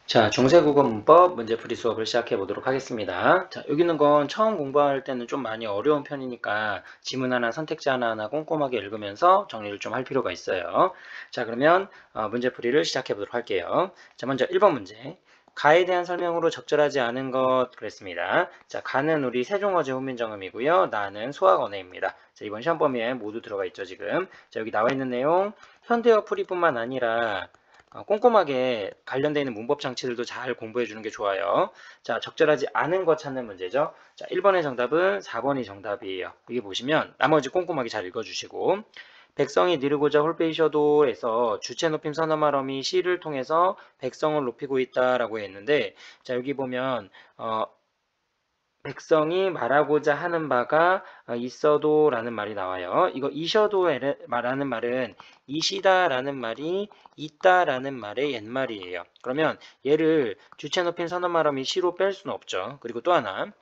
자, 중세국어 문법 문제풀이 수업을 시작해 보도록 하겠습니다. 자, 여기 있는 건 처음 공부할 때는 좀 많이 어려운 편이니까 지문 하나, 선택지 하나하나 꼼꼼하게 읽으면서 정리를 좀 할 필요가 있어요. 자, 그러면 문제풀이를 시작해 보도록 할게요. 자, 먼저 1번 문제. 가에 대한 설명으로 적절하지 않은 것 그랬습니다. 자, 가는 우리 세종어제 훈민정음이고요. 나는 수학언어입니다. 자, 이번 시험 범위에 모두 들어가 있죠, 지금. 자, 여기 나와 있는 내용 현대어 풀이뿐만 아니라 꼼꼼하게 관련되어 있는 문법 장치들도 잘 공부해 주는 게 좋아요. 자, 적절하지 않은 거 찾는 문제죠. 자, 1번의 정답은 4번이 정답이에요. 여기 보시면 나머지 꼼꼼하게 잘 읽어주시고 백성이 느르고자 홀빼이셔도에서 주체 높임 선어말어미 시를 통해서 백성을 높이고 있다라고 했는데 자, 여기 보면 백성이 말하고자 하는 바가 있어도 라는 말이 나와요. 이거 이셔도 라는 말은 이시다라는 말이 있다라는 말의 옛말이에요. 그러면 얘를 주체 높인 선어말음이 시로 뺄 수는 없죠. 그리고 또 하나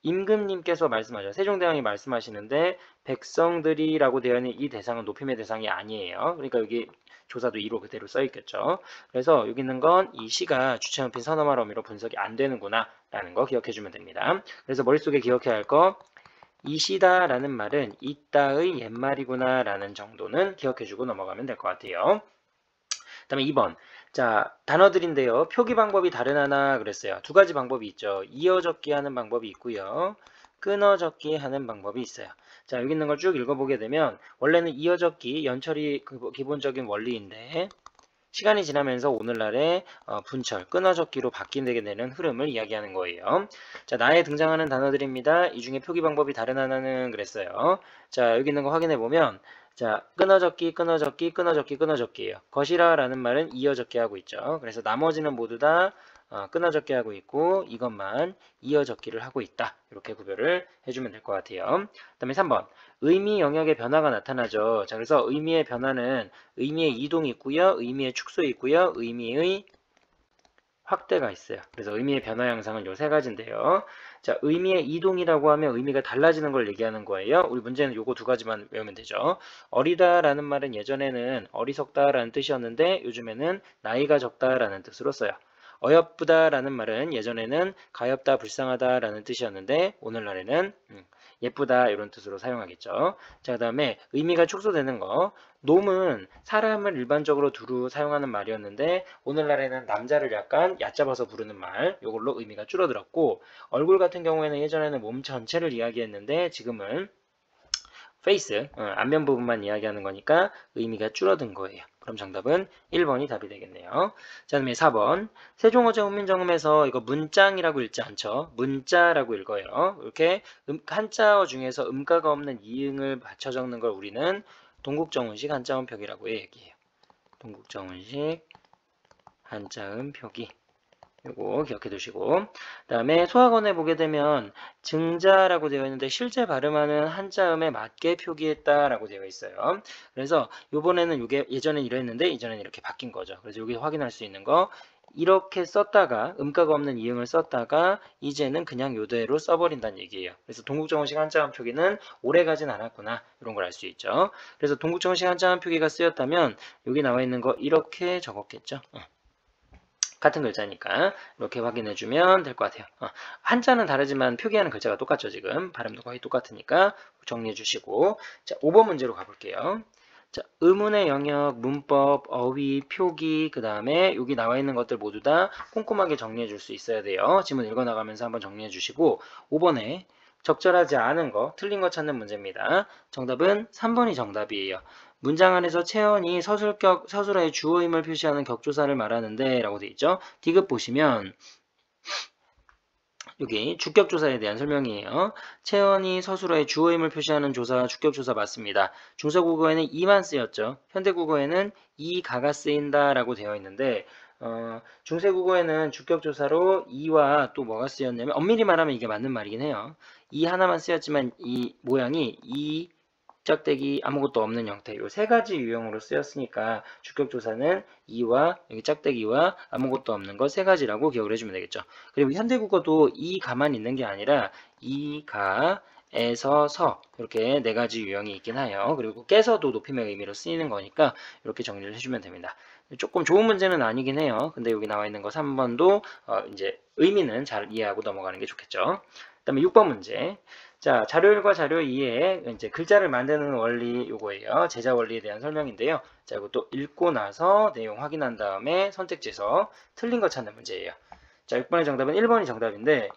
임금님께서 말씀하셔. 세종대왕이 말씀하시는데 백성들이라고 되어 있는 이 대상은 높임의 대상이 아니에요. 그러니까 여기 조사도 2로 그대로 써 있겠죠. 그래서 여기 있는 건 이 시가 주체 높인 선어말 어미로 분석이 안 되는구나 라는 거 기억해 주면 됩니다. 그래서 머릿속에 기억해야 할 거 이 시다 라는 말은 있다의 옛말이구나 라는 정도는 기억해 주고 넘어가면 될 것 같아요. 그 다음에 2번. 자, 단어들인데요. 표기 방법이 다른 하나 그랬어요. 두 가지 방법이 있죠. 이어 적기 하는 방법이 있고요. 끊어 적기 하는 방법이 있어요. 자, 여기 있는 걸 쭉 읽어보게 되면 원래는 이어 적기, 연철이 기본적인 원리인데 시간이 지나면서 오늘날의 분철, 끊어적기로 바뀌게 되는 흐름을 이야기하는 거예요. 자, 나에 등장하는 단어들입니다. 이 중에 표기 방법이 다른 하나는 그랬어요. 자, 여기 있는 거 확인해 보면 자, 끊어적기, 끊어적기, 끊어적기, 끊어적기예요. 것이라라는 말은 이어적기 하고 있죠. 그래서 나머지는 모두 다 끊어적기 하고 있고 이것만 이어적기를 하고 있다. 이렇게 구별을 해주면 될 것 같아요. 그 다음에 3번. 의미 영역의 변화가 나타나죠. 자, 그래서 의미의 변화는 의미의 이동이 있고요. 의미의 축소 있고요. 의미의 확대가 있어요. 그래서 의미의 변화 양상은 요 세 가지인데요. 자, 의미의 이동이라고 하면 의미가 달라지는 걸 얘기하는 거예요. 우리 문제는 요거 두 가지만 외우면 되죠. 어리다라는 말은 예전에는 어리석다라는 뜻이었는데 요즘에는 나이가 적다라는 뜻으로 써요. 어여쁘다라는 말은 예전에는 가엾다, 불쌍하다라는 뜻이었는데 오늘날에는 예쁘다 이런 뜻으로 사용하겠죠. 자, 그 다음에 의미가 축소되는 거. 놈은 사람을 일반적으로 두루 사용하는 말이었는데 오늘날에는 남자를 약간 얕잡아서 부르는 말 이걸로 의미가 줄어들었고 얼굴 같은 경우에는 예전에는 몸 전체를 이야기했는데 지금은 페이스, 안면 부분만 이야기하는 거니까 의미가 줄어든 거예요. 그럼 정답은 1번이 답이 되겠네요. 자, 다음에 4번. 세종어제 훈민정음에서 이거 문장이라고 읽지 않죠. 문자라고 읽어요. 이렇게 한자어 중에서 음가가 없는 이응을 받쳐 적는 걸 우리는 동국정운식 한자음 표기라고 얘기해요. 동국정운식 한자음 표기. 요거 기억해 두시고 그 다음에 소학원에 보게 되면 증자라고 되어 있는데 실제 발음하는 한자음에 맞게 표기했다라고 되어 있어요. 그래서 요번에는 이게 예전엔 이랬는데 이전엔 이렇게 바뀐 거죠. 그래서 여기 확인할 수 있는 거 이렇게 썼다가 음가가 없는 이응을 썼다가 이제는 그냥 요대로 써버린다는 얘기예요. 그래서 동국정원식 한자음 표기는 오래 가진 않았구나 이런 걸 알 수 있죠. 그래서 동국정원식 한자음 표기가 쓰였다면 여기 나와 있는 거 이렇게 적었겠죠. 같은 글자니까 이렇게 확인해주면 될 것 같아요. 한자는 다르지만 표기하는 글자가 똑같죠. 지금 발음도 거의 똑같으니까 정리해주시고 자 5번 문제로 가볼게요. 자, 의문의 영역, 문법, 어휘, 표기, 그 다음에 여기 나와 있는 것들 모두 다 꼼꼼하게 정리해 줄 수 있어야 돼요. 지문 읽어나가면서 한번 정리해 주시고 5번에 적절하지 않은 거, 틀린 거 찾는 문제입니다. 정답은 3번이 정답이에요. 문장 안에서 채연이 서술의 주어임을 표시하는 격조사를 말하는데 라고 되어 있죠. 디귿 보시면 여기 주격조사에 대한 설명이에요. 채연이 서술어의 주어임을 표시하는 조사 주격조사 맞습니다. 중서국어에는 이만 쓰였죠. 현대국어에는 이가가 쓰인다 라고 되어 있는데 중세국어에는 주격조사로 이와 또 뭐가 쓰였냐면 엄밀히 말하면 이게 맞는 말이긴 해요. 이 하나만 쓰였지만 이 모양이 이 짝대기 아무것도 없는 형태 요 세 가지 유형으로 쓰였으니까 주격조사는 이와 여기 짝대기와 아무것도 없는 거 세 가지라고 기억을 해주면 되겠죠. 그리고 현대국어도 이 가만 있는 게 아니라 이 가 에서 서 이렇게 네 가지 유형이 있긴 해요. 그리고 깨서도 높임의 의미로 쓰이는 거니까 이렇게 정리를 해주면 됩니다. 조금 좋은 문제는 아니긴 해요. 근데 여기 나와 있는 거 3번도 이제 의미는 잘 이해하고 넘어가는 게 좋겠죠. 그다음에 6번 문제. 자, 자료 1과 자료 2에 이제 글자를 만드는 원리 요거예요. 제자 원리에 대한 설명인데요. 자, 이것도 읽고 나서 내용 확인한 다음에 선택지에서 틀린 거 찾는 문제예요. 자, 6번의 정답은 1번이 정답인데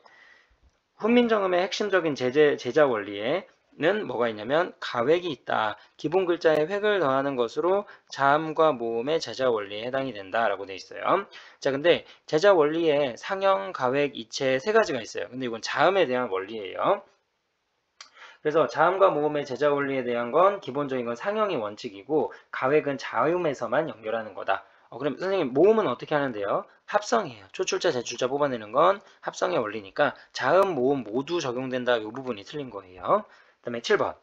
훈민정음의 핵심적인 제자 원리에는 뭐가 있냐면 가획이 있다. 기본 글자에 획을 더하는 것으로 자음과 모음의 제자 원리에 해당이 된다라고 돼 있어요. 자, 근데 제자 원리에 상형, 가획, 이체 세 가지가 있어요. 근데 이건 자음에 대한 원리예요. 그래서 자음과 모음의 제자 원리에 대한 건 기본적인 건 상형이 원칙이고 가획은 자음에서만 연결하는 거다. 그럼 선생님 모음은 어떻게 하는데요? 합성이에요. 초출자, 제출자 뽑아내는 건 합성의 원리니까 자음, 모음 모두 적용된다. 이 부분이 틀린 거예요. 그 다음에 7번.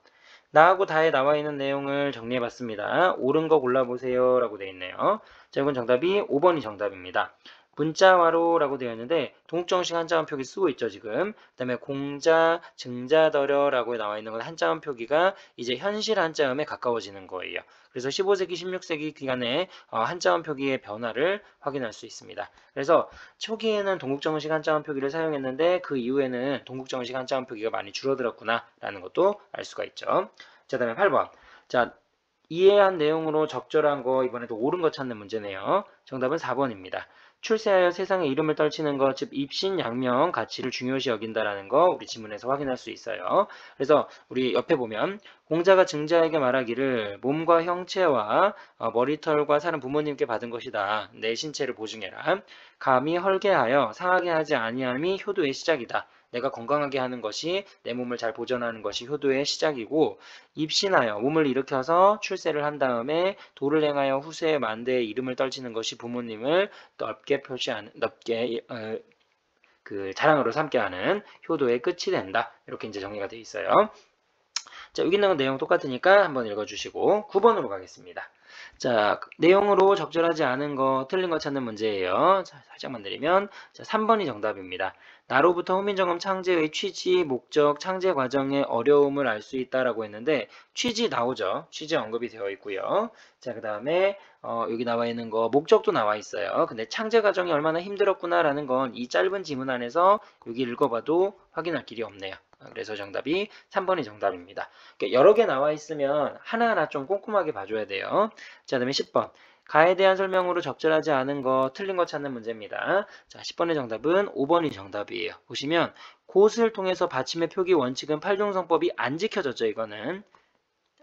나하고 다에 나와 있는 내용을 정리해봤습니다. 옳은 거 골라보세요 라고 되어 있네요. 자, 이건 정답이 5번이 정답입니다. 문자화로라고 되어 있는데 동국정식 한자음 표기 쓰고 있죠 지금. 그 다음에 공자, 증자더려라고 나와 있는 건 한자음 표기가 이제 현실 한자음에 가까워지는 거예요. 그래서 15세기, 16세기 기간에 한자음 표기의 변화를 확인할 수 있습니다. 그래서 초기에는 동국정식 한자음 표기를 사용했는데 그 이후에는 동국정식 한자음 표기가 많이 줄어들었구나라는 것도 알 수가 있죠. 자, 다음에 8번. 자, 이해한 내용으로 적절한 거 이번에도 옳은 거 찾는 문제네요. 정답은 4번입니다. 출세하여 세상에 이름을 떨치는 것, 즉 입신양명 가치를 중요시 여긴다라는 거 우리 지문에서 확인할 수 있어요. 그래서 우리 옆에 보면 공자가 증자에게 말하기를 몸과 형체와 머리털과 살은 부모님께 받은 것이다. 내 신체를 보증해라. 감히 헐게하여 상하게 하지 아니함이 효도의 시작이다. 내가 건강하게 하는 것이 내 몸을 잘 보존하는 것이 효도의 시작이고 입신하여 몸을 일으켜서 출세를 한 다음에 도를 행하여 후세의 만대에 이름을 떨치는 것이 부모님을 넓게 표시하는 그 자랑으로 삼게 하는 효도의 끝이 된다. 이렇게 이제 정리가 되어 있어요. 자, 여기 있는 내용 똑같으니까 한번 읽어주시고 9번으로 가겠습니다. 자, 내용으로 적절하지 않은 거, 틀린 거 찾는 문제예요. 자, 살짝만 내리면 자, 3번이 정답입니다. 나로부터 훈민정음 창제의 취지, 목적, 창제 과정의 어려움을 알 수 있다라고 했는데 취지 나오죠. 취지 언급이 되어 있고요. 자, 그 다음에 여기 나와 있는 거 목적도 나와 있어요. 근데 창제 과정이 얼마나 힘들었구나라는 건 이 짧은 지문 안에서 여기 읽어봐도 확인할 길이 없네요. 그래서 정답이 3번이 정답입니다. 여러 개 나와 있으면 하나하나 좀 꼼꼼하게 봐줘야 돼요. 자, 그다음에 10번. 가에 대한 설명으로 적절하지 않은 거, 틀린 거 찾는 문제입니다. 자, 10번의 정답은 5번이 정답이에요. 보시면 곳을 통해서 받침의 표기 원칙은 팔종성법이 안 지켜졌죠, 이거는.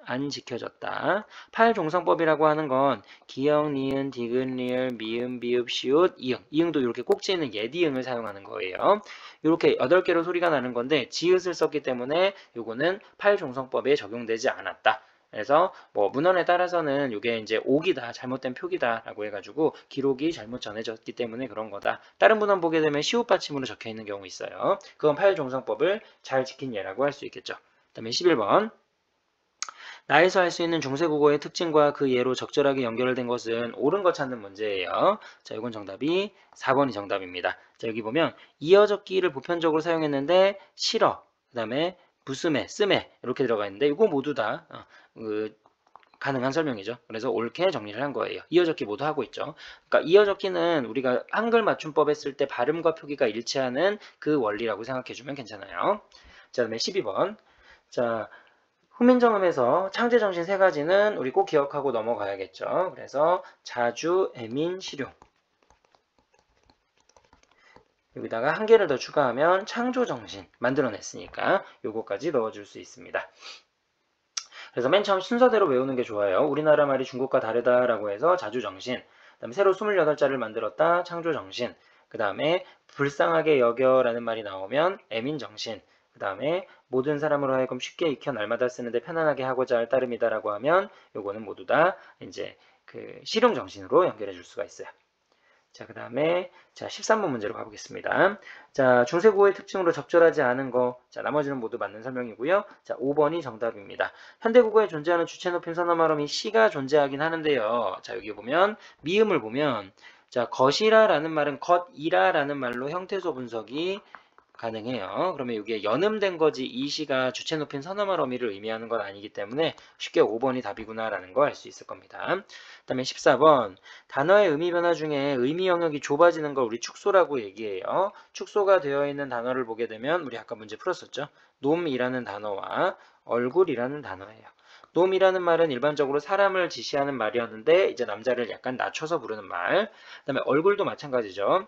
안 지켜졌다. 팔종성법이라고 하는 건 기역, 니은, 디귿, 리을, 미음, 비읍, 시옷, 이응. 이응도 이렇게 꼭지는 예디응을 사용하는 거예요. 이렇게 8개로 소리가 나는 건데 지읒을 썼기 때문에 이거는 팔종성법에 적용되지 않았다. 그래서 뭐 문헌에 따라서는 이게 이제 옥이다, 잘못된 표기다라고 해가지고 기록이 잘못 전해졌기 때문에 그런 거다. 다른 문헌 보게 되면 시옷 받침으로 적혀 있는 경우 있어요. 그건 팔종성법을 잘 지킨 예라고 할 수 있겠죠. 그다음에 11번. 나에서 할 수 있는 중세국어의 특징과 그 예로 적절하게 연결된 것은 옳은 것 찾는 문제예요. 자, 이건 정답이 4번이 정답입니다. 자, 여기 보면 이어적기를 보편적으로 사용했는데 싫어, 그 다음에 부스매, 쓰매 이렇게 들어가 있는데 이거 모두 다 가능한 설명이죠. 그래서 옳게 정리를 한 거예요. 이어적기 모두 하고 있죠. 그러니까 이어적기는 우리가 한글 맞춤법 했을 때 발음과 표기가 일치하는 그 원리라고 생각해주면 괜찮아요. 자, 그다음에 12번. 자, 훈민정음에서 창제정신 세 가지는 우리 꼭 기억하고 넘어가야겠죠. 그래서 자주, 애민, 실용. 여기다가 한 개를 더 추가하면 창조정신 만들어냈으니까 요거까지 넣어줄 수 있습니다. 그래서 맨 처음 순서대로 외우는 게 좋아요. 우리나라 말이 중국과 다르다라고 해서 자주정신, 그 다음에 새로 28자를 만들었다, 창조정신, 그 다음에 불쌍하게 여겨라는 말이 나오면 애민정신, 그 다음에 모든 사람으로 하여금 쉽게 익혀 날마다 쓰는데 편안하게 하고자 할 따름이다라고 하면 요거는 모두 다 이제 그 실용정신으로 연결해 줄 수가 있어요. 자, 그 다음에 자 13번 문제로 가보겠습니다. 자, 중세국어의 특징으로 적절하지 않은 거, 자 나머지는 모두 맞는 설명이고요. 자, 5번이 정답입니다. 현대국어에 존재하는 주체 높임 선어 말음이 시가 존재하긴 하는데요. 자, 여기 보면 미음을 보면 자, 것이라라는 말은 것이라라는 말로 형태소 분석이 가능해요. 그러면 이게 연음된 거지 이 시가 주체 높임 선어말 어미를 의미하는 건 아니기 때문에 쉽게 5번이 답이구나라는 거 알 수 있을 겁니다. 그다음에 14번 단어의 의미 변화 중에 의미 영역이 좁아지는 걸 우리 축소라고 얘기해요. 축소가 되어 있는 단어를 보게 되면 우리 아까 문제 풀었었죠. 놈이라는 단어와 얼굴이라는 단어예요. 놈이라는 말은 일반적으로 사람을 지시하는 말이었는데 이제 남자를 약간 낮춰서 부르는 말. 그다음에 얼굴도 마찬가지죠.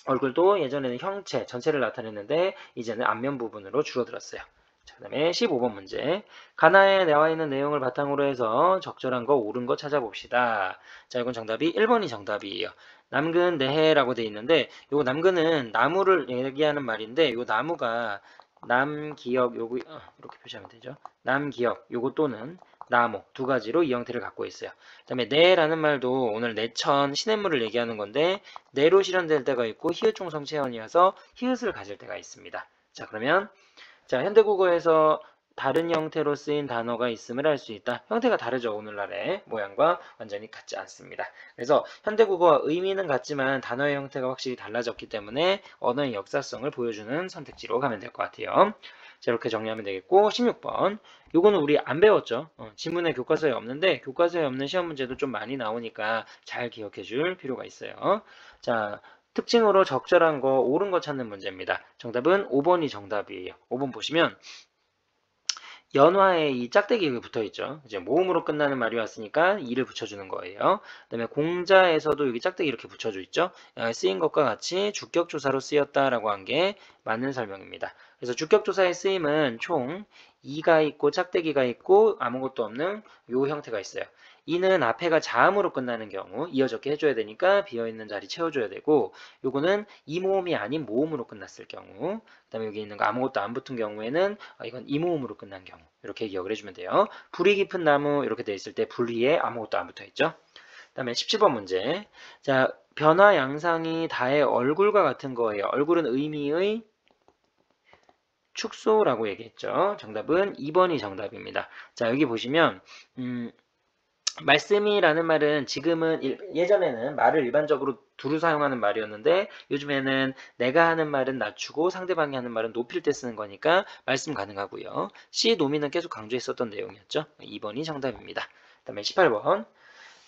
얼굴도 예전에는 형체, 전체를 나타냈는데 이제는 앞면 부분으로 줄어들었어요. 자, 그 다음에 15번 문제. 가나에 나와 있는 내용을 바탕으로 해서 적절한 거, 옳은 거 찾아봅시다. 자, 이건 정답이 1번이 정답이에요. 남근 내해라고 돼 있는데 요 남근은 나무를 얘기하는 말인데 요 나무가 남기역 요거 이렇게 표시하면 되죠. 남기역 요거 또는 나무 두 가지로 이 형태를 갖고 있어요. 그 다음에 내라는 말도 오늘 내천 시냇물을 얘기하는 건데 내로 실현될 때가 있고 히읗종 성체현이어서 히읗을 가질 때가 있습니다. 자, 그러면 자, 현대국어에서 다른 형태로 쓰인 단어가 있음을 알 수 있다. 형태가 다르죠. 오늘날의 모양과 완전히 같지 않습니다. 그래서 현대국어와 의미는 같지만 단어의 형태가 확실히 달라졌기 때문에 언어의 역사성을 보여주는 선택지로 가면 될 것 같아요. 자, 이렇게 정리하면 되겠고 16번 요거는 우리 안 배웠죠. 지문에 교과서에 없는데 교과서에 없는 시험 문제도 좀 많이 나오니까 잘 기억해 줄 필요가 있어요. 자, 특징으로 적절한 거, 옳은 거 찾는 문제입니다. 정답은 5번이 정답이에요. 5번 보시면 연화에 이 짝대기가 붙어 있죠. 이제 모음으로 끝나는 말이 왔으니까 이를 붙여주는 거예요. 그다음에 공자에서도 여기 짝대기 이렇게 붙여져 있죠. 쓰인 것과 같이 주격조사로 쓰였다라고 한 게 맞는 설명입니다. 그래서 주격조사의 쓰임은 총 이가 있고 짝대기가 있고 아무것도 없는 요 형태가 있어요. 이는 앞에가 자음으로 끝나는 경우 이어적게 해줘야 되니까 비어있는 자리 채워줘야 되고 요거는 이 모음이 아닌 모음으로 끝났을 경우 그 다음에 여기 있는 거 아무것도 안 붙은 경우에는 이건 이 모음으로 끝난 경우 이렇게 기억을 해주면 돼요. 불이 깊은 나무 이렇게 돼 있을 때 불 위에 아무것도 안 붙어 있죠. 그 다음에 17번 문제. 자, 변화 양상이 다의 얼굴과 같은 거예요. 얼굴은 의미의 축소라고 얘기했죠. 정답은 2번이 정답입니다. 자, 여기 보시면 말씀이라는 말은 지금은 예전에는 말을 일반적으로 두루 사용하는 말이었는데 요즘에는 내가 하는 말은 낮추고 상대방이 하는 말은 높일 때 쓰는 거니까 말씀 가능하고요. 시 노미는 계속 강조했었던 내용이었죠. 2번이 정답입니다. 그 다음에 18번.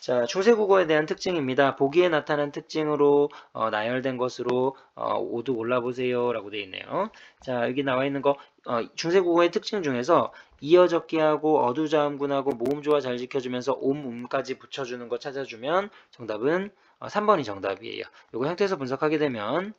자, 중세국어에 대한 특징입니다. 보기에 나타난 특징으로 나열된 것으로 모두 골라보세요 라고 되어 있네요. 자, 여기 나와 있는 거 중세국어의 특징 중에서 이어적기하고 어두자음군하고 모음조화 잘 지켜주면서 음까지 붙여주는 거 찾아주면 정답은 3번이 정답이에요. 이거 형태에서 분석하게 되면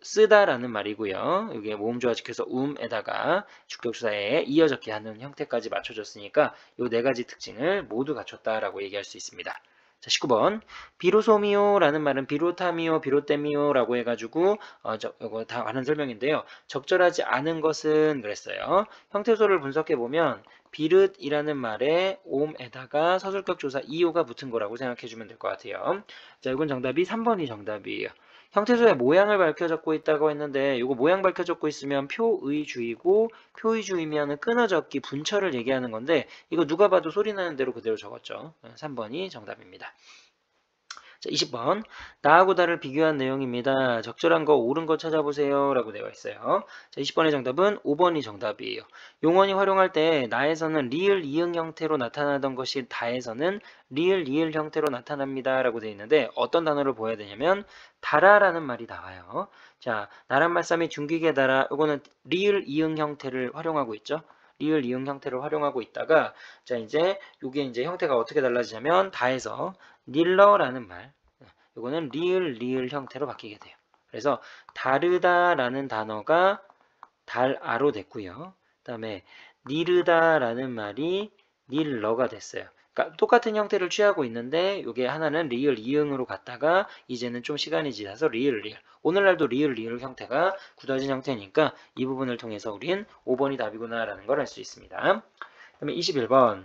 쓰다라는 말이고요. 여기에 모음조화 지켜서 음에다가 주격조사에 이어적게 하는 형태까지 맞춰줬으니까 이 네 가지 특징을 모두 갖췄다라고 얘기할 수 있습니다. 자, 19번. 비로소미오라는 말은 비로타미오, 비로떼미오라고 해가지고 이거 다 아는 설명인데요. 적절하지 않은 것은 그랬어요. 형태소를 분석해보면 비릇이라는 말에 옴에다가 서술격 조사 이오가 붙은 거라고 생각해주면 될 것 같아요. 자, 이건 정답이 3번이 정답이에요. 형태소의 모양을 밝혀 적고 있다고 했는데 이거 모양 밝혀 적고 있으면 표의주의고 표의주의면 끊어 적기 분철을 얘기하는 건데 이거 누가 봐도 소리 나는 대로 그대로 적었죠. 3번이 정답입니다. 자, 20번. 나하고 다를 비교한 내용입니다. 적절한 거, 옳은 거 찾아보세요. 라고 되어 있어요. 자, 20번의 정답은 5번이 정답이에요. 용언이 활용할 때 나에서는 리을, 이응 형태로 나타나던 것이 다에서는 리을, 리을 형태로 나타납니다. 라고 되어 있는데 어떤 단어를 보여야 되냐면 달아라는 말이 나와요. 자, 나란 말싸미 중기계 달아. 이거는 리을, 이응 형태를 활용하고 있죠. 리을, 이응 형태를 활용하고 있다가 자, 이제 이게 이제 형태가 어떻게 달라지냐면 다에서 닐러라는 말, 이거는 리을 형태로 바뀌게 돼요. 그래서 다르다라는 단어가 달아로 됐고요. 그 다음에 니르다라는 말이 닐러가 됐어요. 그러니까 똑같은 형태를 취하고 있는데 이게 하나는 리을 이응으로 갔다가 이제는 좀 시간이 지나서 리을. 오늘날도 리을 형태가 굳어진 형태니까 이 부분을 통해서 우린 5번이 답이구나라는 걸 알 수 있습니다. 그 다음에 21번.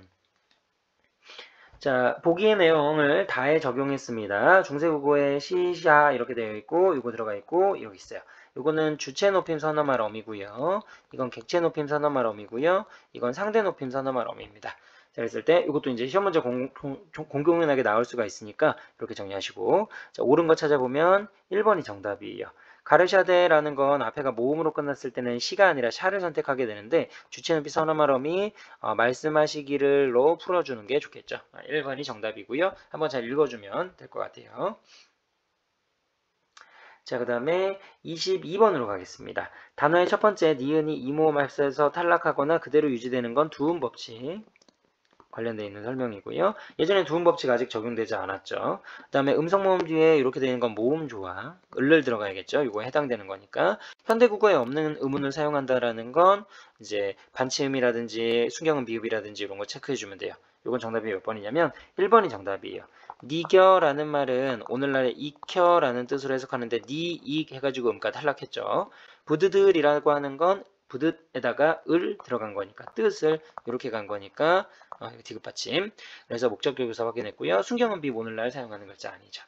자, 보기의 내용을 다에 적용했습니다. 중세국어에 시샤 이렇게 되어 있고 이거 들어가 있고 여기 있어요. 이거는 주체 높임 선어말 어미고요. 이건 객체 높임 선어말 어미고요. 이건 상대 높임 선어말 어미입니다. 자, 그랬을 때 이것도 이제 시험 문제 공공연하게 나올 수가 있으니까 이렇게 정리하시고 자, 옳은 거 찾아보면 1번이 정답이에요. 가르샤데라는 건 앞에가 모음으로 끝났을 때는 시가 아니라 샤를 선택하게 되는데 주체 높이 선어말어미 말씀하시기를로 풀어주는 게 좋겠죠. 1번이 정답이고요. 한번 잘 읽어주면 될 것 같아요. 자, 그 다음에 22번으로 가겠습니다. 단어의 첫 번째 니은이 이모음 합세에서 탈락하거나 그대로 유지되는 건 두음 법칙 관련되어 있는 설명이고요. 예전에 두음 법칙 아직 적용되지 않았죠. 그 다음에 음성 모음 뒤에 이렇게 되는 건 모음 조화, 을을 들어가야겠죠. 이거 해당되는 거니까. 현대국어에 없는 음운을 사용한다라는 건 이제 반치음이라든지 순경음 비읍이라든지 이런 거 체크해주면 돼요. 이건 정답이 몇 번이냐면 1번이 정답이에요. 니겨라는 말은 오늘날의 익혀라는 뜻으로 해석하는데 니익 해가지고 음가 탈락했죠. 부드들이라고 하는 건 부득에다가 을 들어간 거니까 뜻을 이렇게 간 거니까 디귿 받침. 그래서 목적격 교사 확인했고요. 순경은 비읍 오늘날 사용하는 글자 아니죠.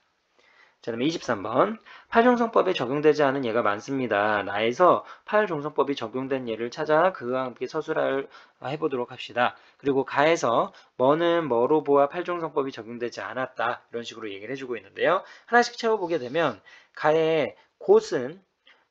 자, 그다음에 23번. 팔종성법에 적용되지 않은 예가 많습니다. 나에서 팔종성법이 적용된 예를 찾아 그와 함께 서술을 해보도록 합시다. 그리고 가에서 뭐는 뭐로 보아 팔종성법이 적용되지 않았다. 이런 식으로 얘기를 해주고 있는데요. 하나씩 채워보게 되면 가에 곧은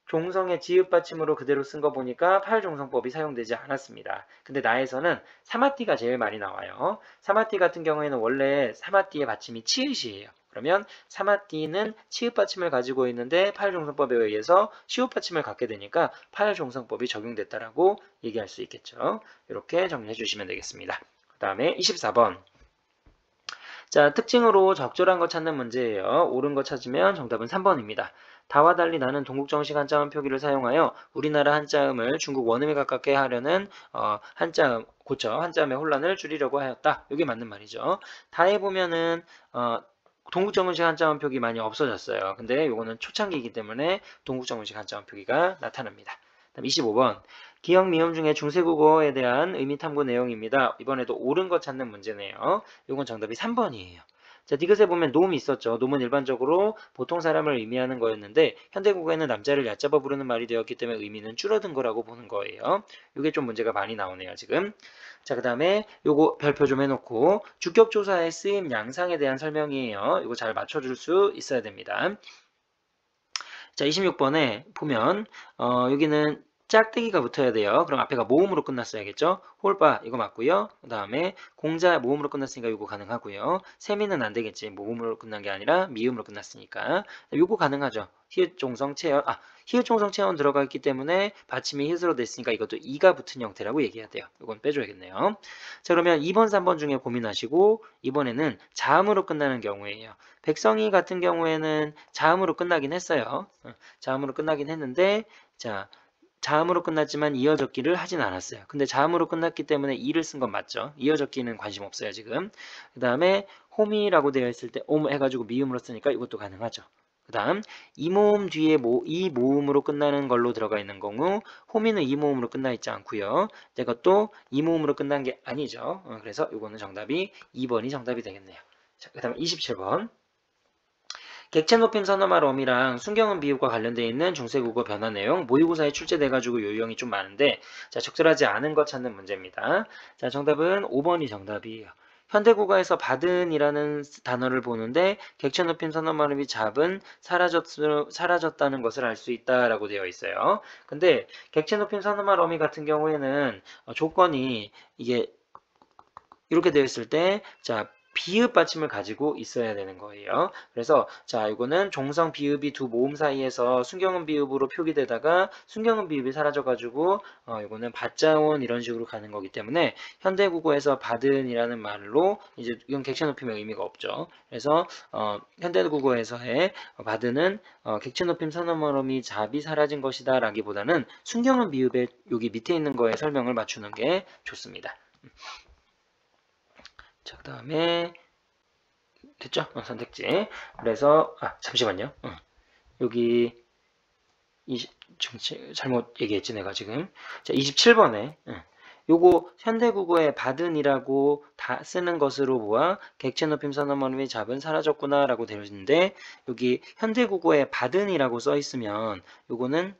종성의 지읒 받침으로 그대로 쓴 거 보니까 팔종성법이 사용되지 않았습니다. 근데 나에서는 사마띠가 제일 많이 나와요. 사마띠 같은 경우에는 원래 사마띠의 받침이 치읓이에요. 그러면 사마띠는 치읓 받침을 가지고 있는데 팔종성법에 의해서 시읒 받침을 갖게 되니까 팔종성법이 적용됐다라고 얘기할 수 있겠죠. 이렇게 정리해 주시면 되겠습니다. 그 다음에 24번. 자, 특징으로 적절한 거 찾는 문제예요. 옳은 거 찾으면 정답은 3번입니다. 다와 달리 나는 동국정식 한자음 표기를 사용하여 우리나라 한자음을 중국 원음에 가깝게 하려는 한자음 고쳐 한자음의 혼란을 줄이려고 하였다. 이게 맞는 말이죠. 다에 보면은 동국정식 한자음 표기 많이 없어졌어요. 근데 이거는 초창기이기 때문에 동국정식 한자음 표기가 나타납니다. 다음 25번. 기억 미음 중에 중세국어에 대한 의미 탐구 내용입니다. 이번에도 옳은 거 찾는 문제네요. 이건 정답이 3번이에요. 자, 디귿에 보면 놈이 있었죠. 놈은 일반적으로 보통 사람을 의미하는 거였는데 현대국어에는 남자를 얕잡아 부르는 말이 되었기 때문에 의미는 줄어든 거라고 보는 거예요. 이게 좀 문제가 많이 나오네요, 지금. 자, 그 다음에 요거 별표 좀 해놓고 주격조사의 쓰임 양상에 대한 설명이에요. 이거 잘 맞춰줄 수 있어야 됩니다. 자, 26번에 보면 여기는 짝대기가 붙어야 돼요. 그럼 앞에가 모음으로 끝났어야겠죠? 홀바 이거 맞고요. 그 다음에 공자 모음으로 끝났으니까 이거 가능하고요. 세미는 안 되겠지. 모음으로 끝난 게 아니라 미음으로 끝났으니까. 이거 가능하죠. 히읗 종성 체언 히읗 종성 체언 들어가 있기 때문에 받침이 히읗으로 됐으니까 이것도 이가 붙은 형태라고 얘기해야 돼요. 이건 빼줘야겠네요. 자, 그러면 2번, 3번 중에 고민하시고 이번에는 자음으로 끝나는 경우에요. 백성이 같은 경우에는 자음으로 끝나긴 했어요. 자음으로 끝나긴 했는데 자, 자음으로 끝났지만 이어적기를 하진 않았어요. 근데 자음으로 끝났기 때문에 이를 쓴 건 맞죠. 이어적기는 관심 없어요, 지금. 그 다음에 홈이라고 되어 있을 때 옴 해가지고 미음으로 쓰니까 이것도 가능하죠. 그 다음 이 모음 뒤에 이 모음으로 끝나는 걸로 들어가 있는 경우 홈이는 이 모음으로 끝나 있지 않고요. 이것도 이 모음으로 끝난 게 아니죠. 그래서 이거는 정답이 2번이 정답이 되겠네요. 자, 그 다음 27번. 객체 높임 선어말 어미랑 순경음 비읍과 관련되어 있는 중세국어 변화 내용 모의고사에 출제돼가지고 요령이 좀 많은데 자, 적절하지 않은 것 찾는 문제입니다. 자, 정답은 5번이 정답이에요. 현대국어에서 받은이라는 단어를 보는데 객체 높임 선어말음이 잡은 사라졌다는 것을 알 수 있다라고 되어 있어요. 근데 객체 높임 선어말 어미 같은 경우에는 조건이 이게 이렇게 되어 있을 때 자, 비읍 받침을 가지고 있어야 되는 거예요. 그래서 자, 이거는 종성 비읍이 두 모음 사이에서 순경음 비읍으로 표기되다가 순경음 비읍이 사라져 가지고 이거는 받자온 이런 식으로 가는 거기 때문에 현대 국어에서 받은이라는 말로 이제 이건 객체 높임의 의미가 없죠. 그래서 현대 국어에서의 받은은 객체 높임 선어머럼이 잡이 사라진 것이다라기보다는 순경음 비읍의 여기 밑에 있는 거에 설명을 맞추는 게 좋습니다. 자, 그 다음에 됐죠? 선택지. 그래서 잠시만요. 여기 지금 잘못 얘기했지 내가 지금. 자, 27번에 요거 현대국어의 받은이라고 다 쓰는 것으로 보아 객체 높임 선어머름이 잡은 사라졌구나 라고 되어 있는데 여기 현대국어에 받은이라고 써 있으면 요거는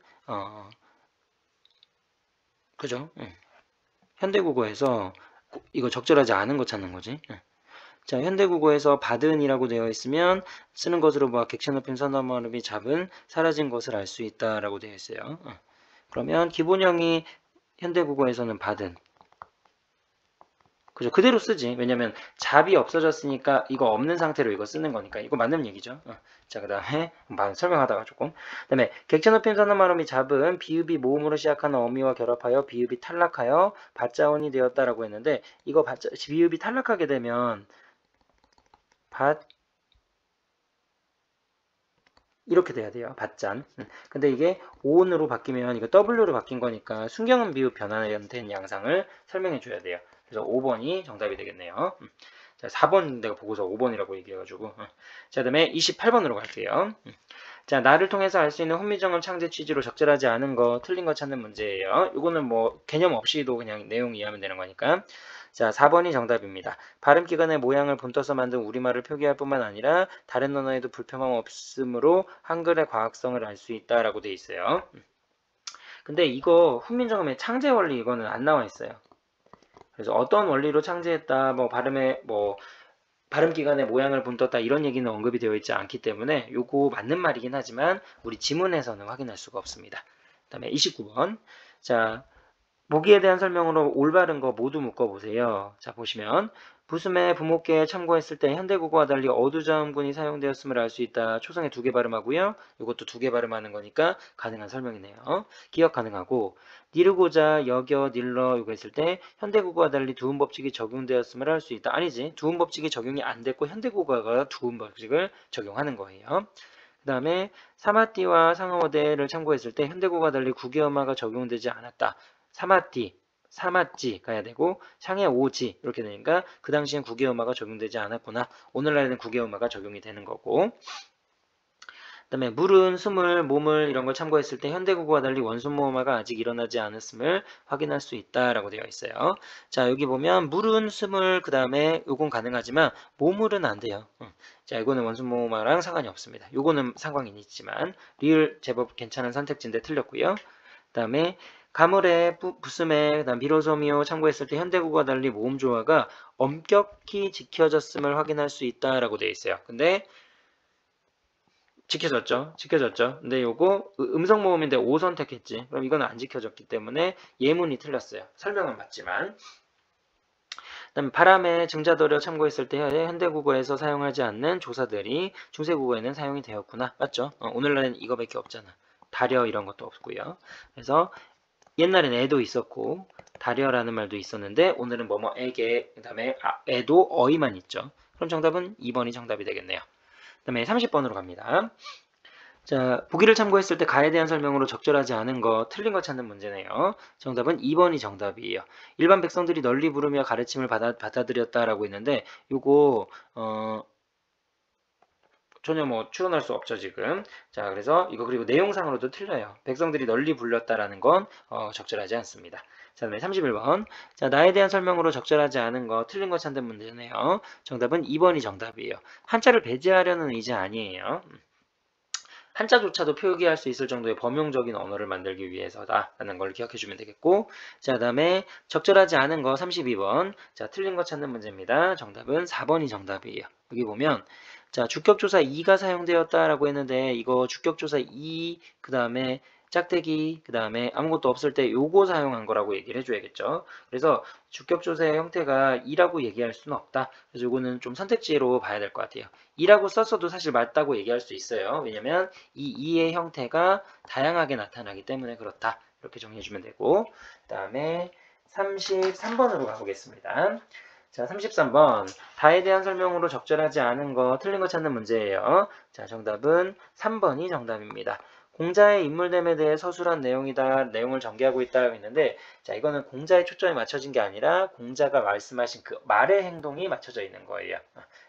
그죠? 현대국어에서 이거 적절하지 않은 거 찾는 거지. 자, 현대국어에서 받은이라고 되어 있으면 쓰는 것으로 뭐 객체 높임 선어머름이 잡은 사라진 것을 알 수 있다라고 되어 있어요. 그러면 기본형이 현대국어에서는 받은. 그죠? 그대로 쓰지. 왜냐면 잡이 없어졌으니까 이거 없는 상태로 이거 쓰는 거니까 이거 맞는 얘기죠. 자, 그 다음에 설명하다가 조금. 그 다음에 객체 높임 선어 말음이 잡은 비읍이 모음으로 시작하는 어미와 결합하여 비읍이 탈락하여 밭자원이 되었다라고 했는데 이거 비읍이 탈락하게 되면 밭 이렇게 돼야 돼요. 밭잔. 근데 이게 오온으로 바뀌면 이거 W로 바뀐 거니까 순경음 비읍 변화된 양상을 설명해 줘야 돼요. 그래서 5번이 정답이 되겠네요. 자, 4번 내가 보고서 5번이라고 얘기해가지고. 자, 그다음에 28번으로 갈게요. 자, 나를 통해서 알 수 있는 혼미정음 창제 취지로 적절하지 않은 거, 틀린 거 찾는 문제예요. 이거는 뭐 개념 없이도 그냥 내용 이해하면 되는 거니까. 자, 4번이 정답입니다. 발음 기관의 모양을 본떠서 만든 우리말을 표기할 뿐만 아니라 다른 언어에도 불평함 없으므로 한글의 과학성을 알 수 있다라고 돼 있어요. 근데 이거 훈민정음의 창제 원리 이거는 안 나와 있어요. 그래서 어떤 원리로 창제했다, 뭐 발음 기관의 모양을 본떴다 이런 얘기는 언급이 되어 있지 않기 때문에 요거 맞는 말이긴 하지만 우리 지문에서는 확인할 수가 없습니다. 그 다음에 29번. 자, 보기에 대한 설명으로 올바른 거 모두 묶어보세요. 자, 보시면 부수매 부목계에 참고했을 때 현대국어와 달리 어두자음군이 사용되었음을 알 수 있다. 초성에 2개 발음하고요. 이것도 2개 발음하는 거니까 가능한 설명이네요. 기억 가능하고 니르고자, 여겨, 닐러 이거 했을 때 현대국어와 달리 두음법칙이 적용되었음을 알 수 있다. 아니지. 두음법칙이 적용이 안 됐고 현대국어가 두음법칙을 적용하는 거예요. 그 다음에 사마띠와 상어어대를 참고했을 때 현대국어와 달리 구개엄마가 적용되지 않았다. 사마띠, 사마찌 가야 되고 상해 오지 이렇게 되니까 그 당시엔 구개엄마가 적용되지 않았구나. 오늘날에는 구개엄마가 적용이 되는 거고. 그 다음에 물은, 숨을, 몸을 이런 걸 참고했을 때 현대국어와 달리 원순모음화가 아직 일어나지 않았음을 확인할 수 있다라고 되어 있어요. 자, 여기 보면 물은, 숨을 그 다음에 요건 가능하지만 모물은 안 돼요. 자, 이거는 원순모음화랑 상관이 없습니다. 요거는 상관이 있지만 리을 제법 괜찮은 선택지인데 틀렸고요. 그 다음에 가물에, 부스메, 그다음 미로소미오 참고했을 때 현대국어와 달리 모음 조화가 엄격히 지켜졌음을 확인할 수 있다라고 되어 있어요. 근데 지켜졌죠. 지켜졌죠. 근데 요거 음성 모음인데 O 선택했지. 그럼 이건 안 지켜졌기 때문에 예문이 틀렸어요. 설명은 맞지만. 그다음 바람의 증자도를 참고했을 때 현대국어에서 사용하지 않는 조사들이 중세국어에는 사용이 되었구나. 맞죠? 오늘날에는 이거밖에 없잖아. 다려 이런 것도 없고요. 그래서 옛날엔 애도 있었고 다려라는 말도 있었는데 오늘은 뭐뭐에게 그다음에 애도 어이만 있죠. 그럼 정답은 2번이 정답이 되겠네요. 그 다음에 30번으로 갑니다. 자, 보기를 참고했을 때 가에 대한 설명으로 적절하지 않은 거, 틀린 거 찾는 문제네요. 정답은 2번이 정답이에요. 일반 백성들이 널리 부르며 가르침을 받아들였다라고 했는데 요거 전혀 뭐 추론할 수 없죠 지금. 자, 그래서 이거 그리고 내용상으로도 틀려요. 백성들이 널리 불렸다라는 건 적절하지 않습니다. 자, 다음에 31번. 자, 나에 대한 설명으로 적절하지 않은 거, 틀린 거 찾는 문제네요. 정답은 2번이 정답이에요. 한자를 배제하려는 의지 아니에요. 한자조차도 표기할 수 있을 정도의 범용적인 언어를 만들기 위해서다라는 걸 기억해 주면 되겠고, 자, 다음에 적절하지 않은 거 32번. 자, 틀린 거 찾는 문제입니다. 정답은 4번이 정답이에요. 여기 보면 자, 주격조사 2가 사용되었다라고 했는데 이거 주격조사 2, 그 다음에 짝대기, 그 다음에 아무것도 없을 때 요거 사용한 거라고 얘기를 해줘야겠죠. 그래서 주격조사의 형태가 2라고 얘기할 수는 없다. 그래서 요거는 좀 선택지로 봐야 될 것 같아요. 2라고 썼어도 사실 맞다고 얘기할 수 있어요. 왜냐면 이 2의 형태가 다양하게 나타나기 때문에 그렇다. 이렇게 정리해주면 되고, 그 다음에 33번으로 가보겠습니다. 자, 33번. 다에 대한 설명으로 적절하지 않은 거, 틀린 거 찾는 문제예요. 자, 정답은 3번이 정답입니다. 공자의 인물됨에 대해 서술한 내용이다. 내용을 전개하고 있다고 했는데, 자, 이거는 공자의 초점이 맞춰진 게 아니라 공자가 말씀하신 그 말의 행동이 맞춰져 있는 거예요.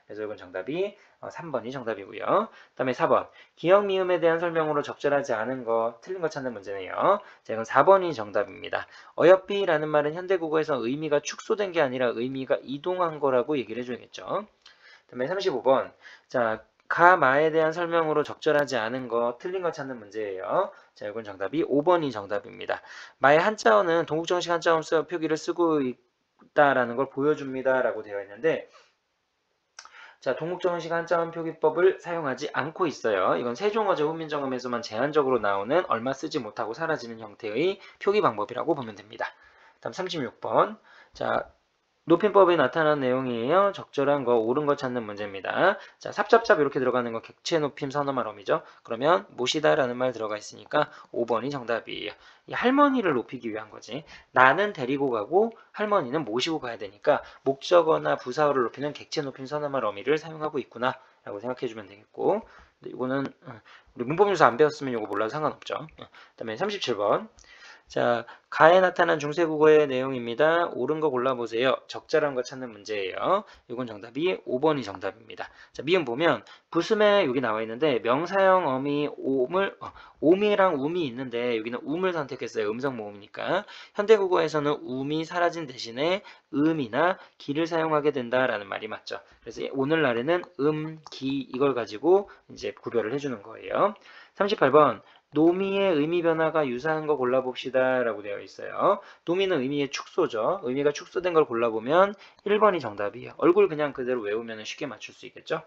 그래서 이건 정답이 3번이 정답이고요. 그 다음에 4번. 기역 미음에 대한 설명으로 적절하지 않은 거, 틀린 거 찾는 문제네요. 자, 이건 4번이 정답입니다. 어여삐라는 말은 현대국어에서 의미가 축소된 게 아니라 의미가 이동한 거라고 얘기를 해줘야겠죠. 그 다음에 35번. 자, 가, 마에 대한 설명으로 적절하지 않은 거, 틀린 거 찾는 문제예요. 자, 이건 정답이 5번이 정답입니다. 마의 한자어는 동국정식 한자음 표기를 쓰고 있다라는 걸 보여줍니다. 라고 되어 있는데, 자, 동국정식 한자음 표기법을 사용하지 않고 있어요. 이건 세종어제 훈민정음에서만 제한적으로 나오는 얼마 쓰지 못하고 사라지는 형태의 표기 방법이라고 보면 됩니다. 다음 36번. 자, 높임법에 나타난 내용이에요. 적절한 거, 옳은 거 찾는 문제입니다. 자, 삽잡잡 이렇게 들어가는 거 객체 높임 선어말 어미죠. 그러면 모시다라는 말 들어가 있으니까 5번이 정답이에요. 이 할머니를 높이기 위한 거지. 나는 데리고 가고 할머니는 모시고 가야 되니까 목적어나 부사어를 높이는 객체 높임 선어말 어미를 사용하고 있구나 라고 생각해 주면 되겠고, 이거는 우리 문법연수 안 배웠으면 이거 몰라도 상관없죠. 그다음에 37번. 자, 가에 나타난 중세국어의 내용입니다. 옳은 거 골라보세요. 적절한 거 찾는 문제예요. 이건 정답이 5번이 정답입니다. 자, 미음 보면 부음에 여기 나와 있는데 명사형 어미 오미랑 um이 있는데 여기는 um을 선택했어요. 음성 모음이니까. 현대국어에서는 um이 사라진 대신에 음이나 기를 사용하게 된다라는 말이 맞죠. 그래서 오늘날에는 기 이걸 가지고 이제 구별을 해주는 거예요. 38번. 노미의 의미 변화가 유사한 거 골라봅시다 라고 되어 있어요. 노미는 의미의 축소죠. 의미가 축소된 걸 골라보면 1번이 정답이에요. 얼굴 그냥 그대로 외우면 쉽게 맞출 수 있겠죠.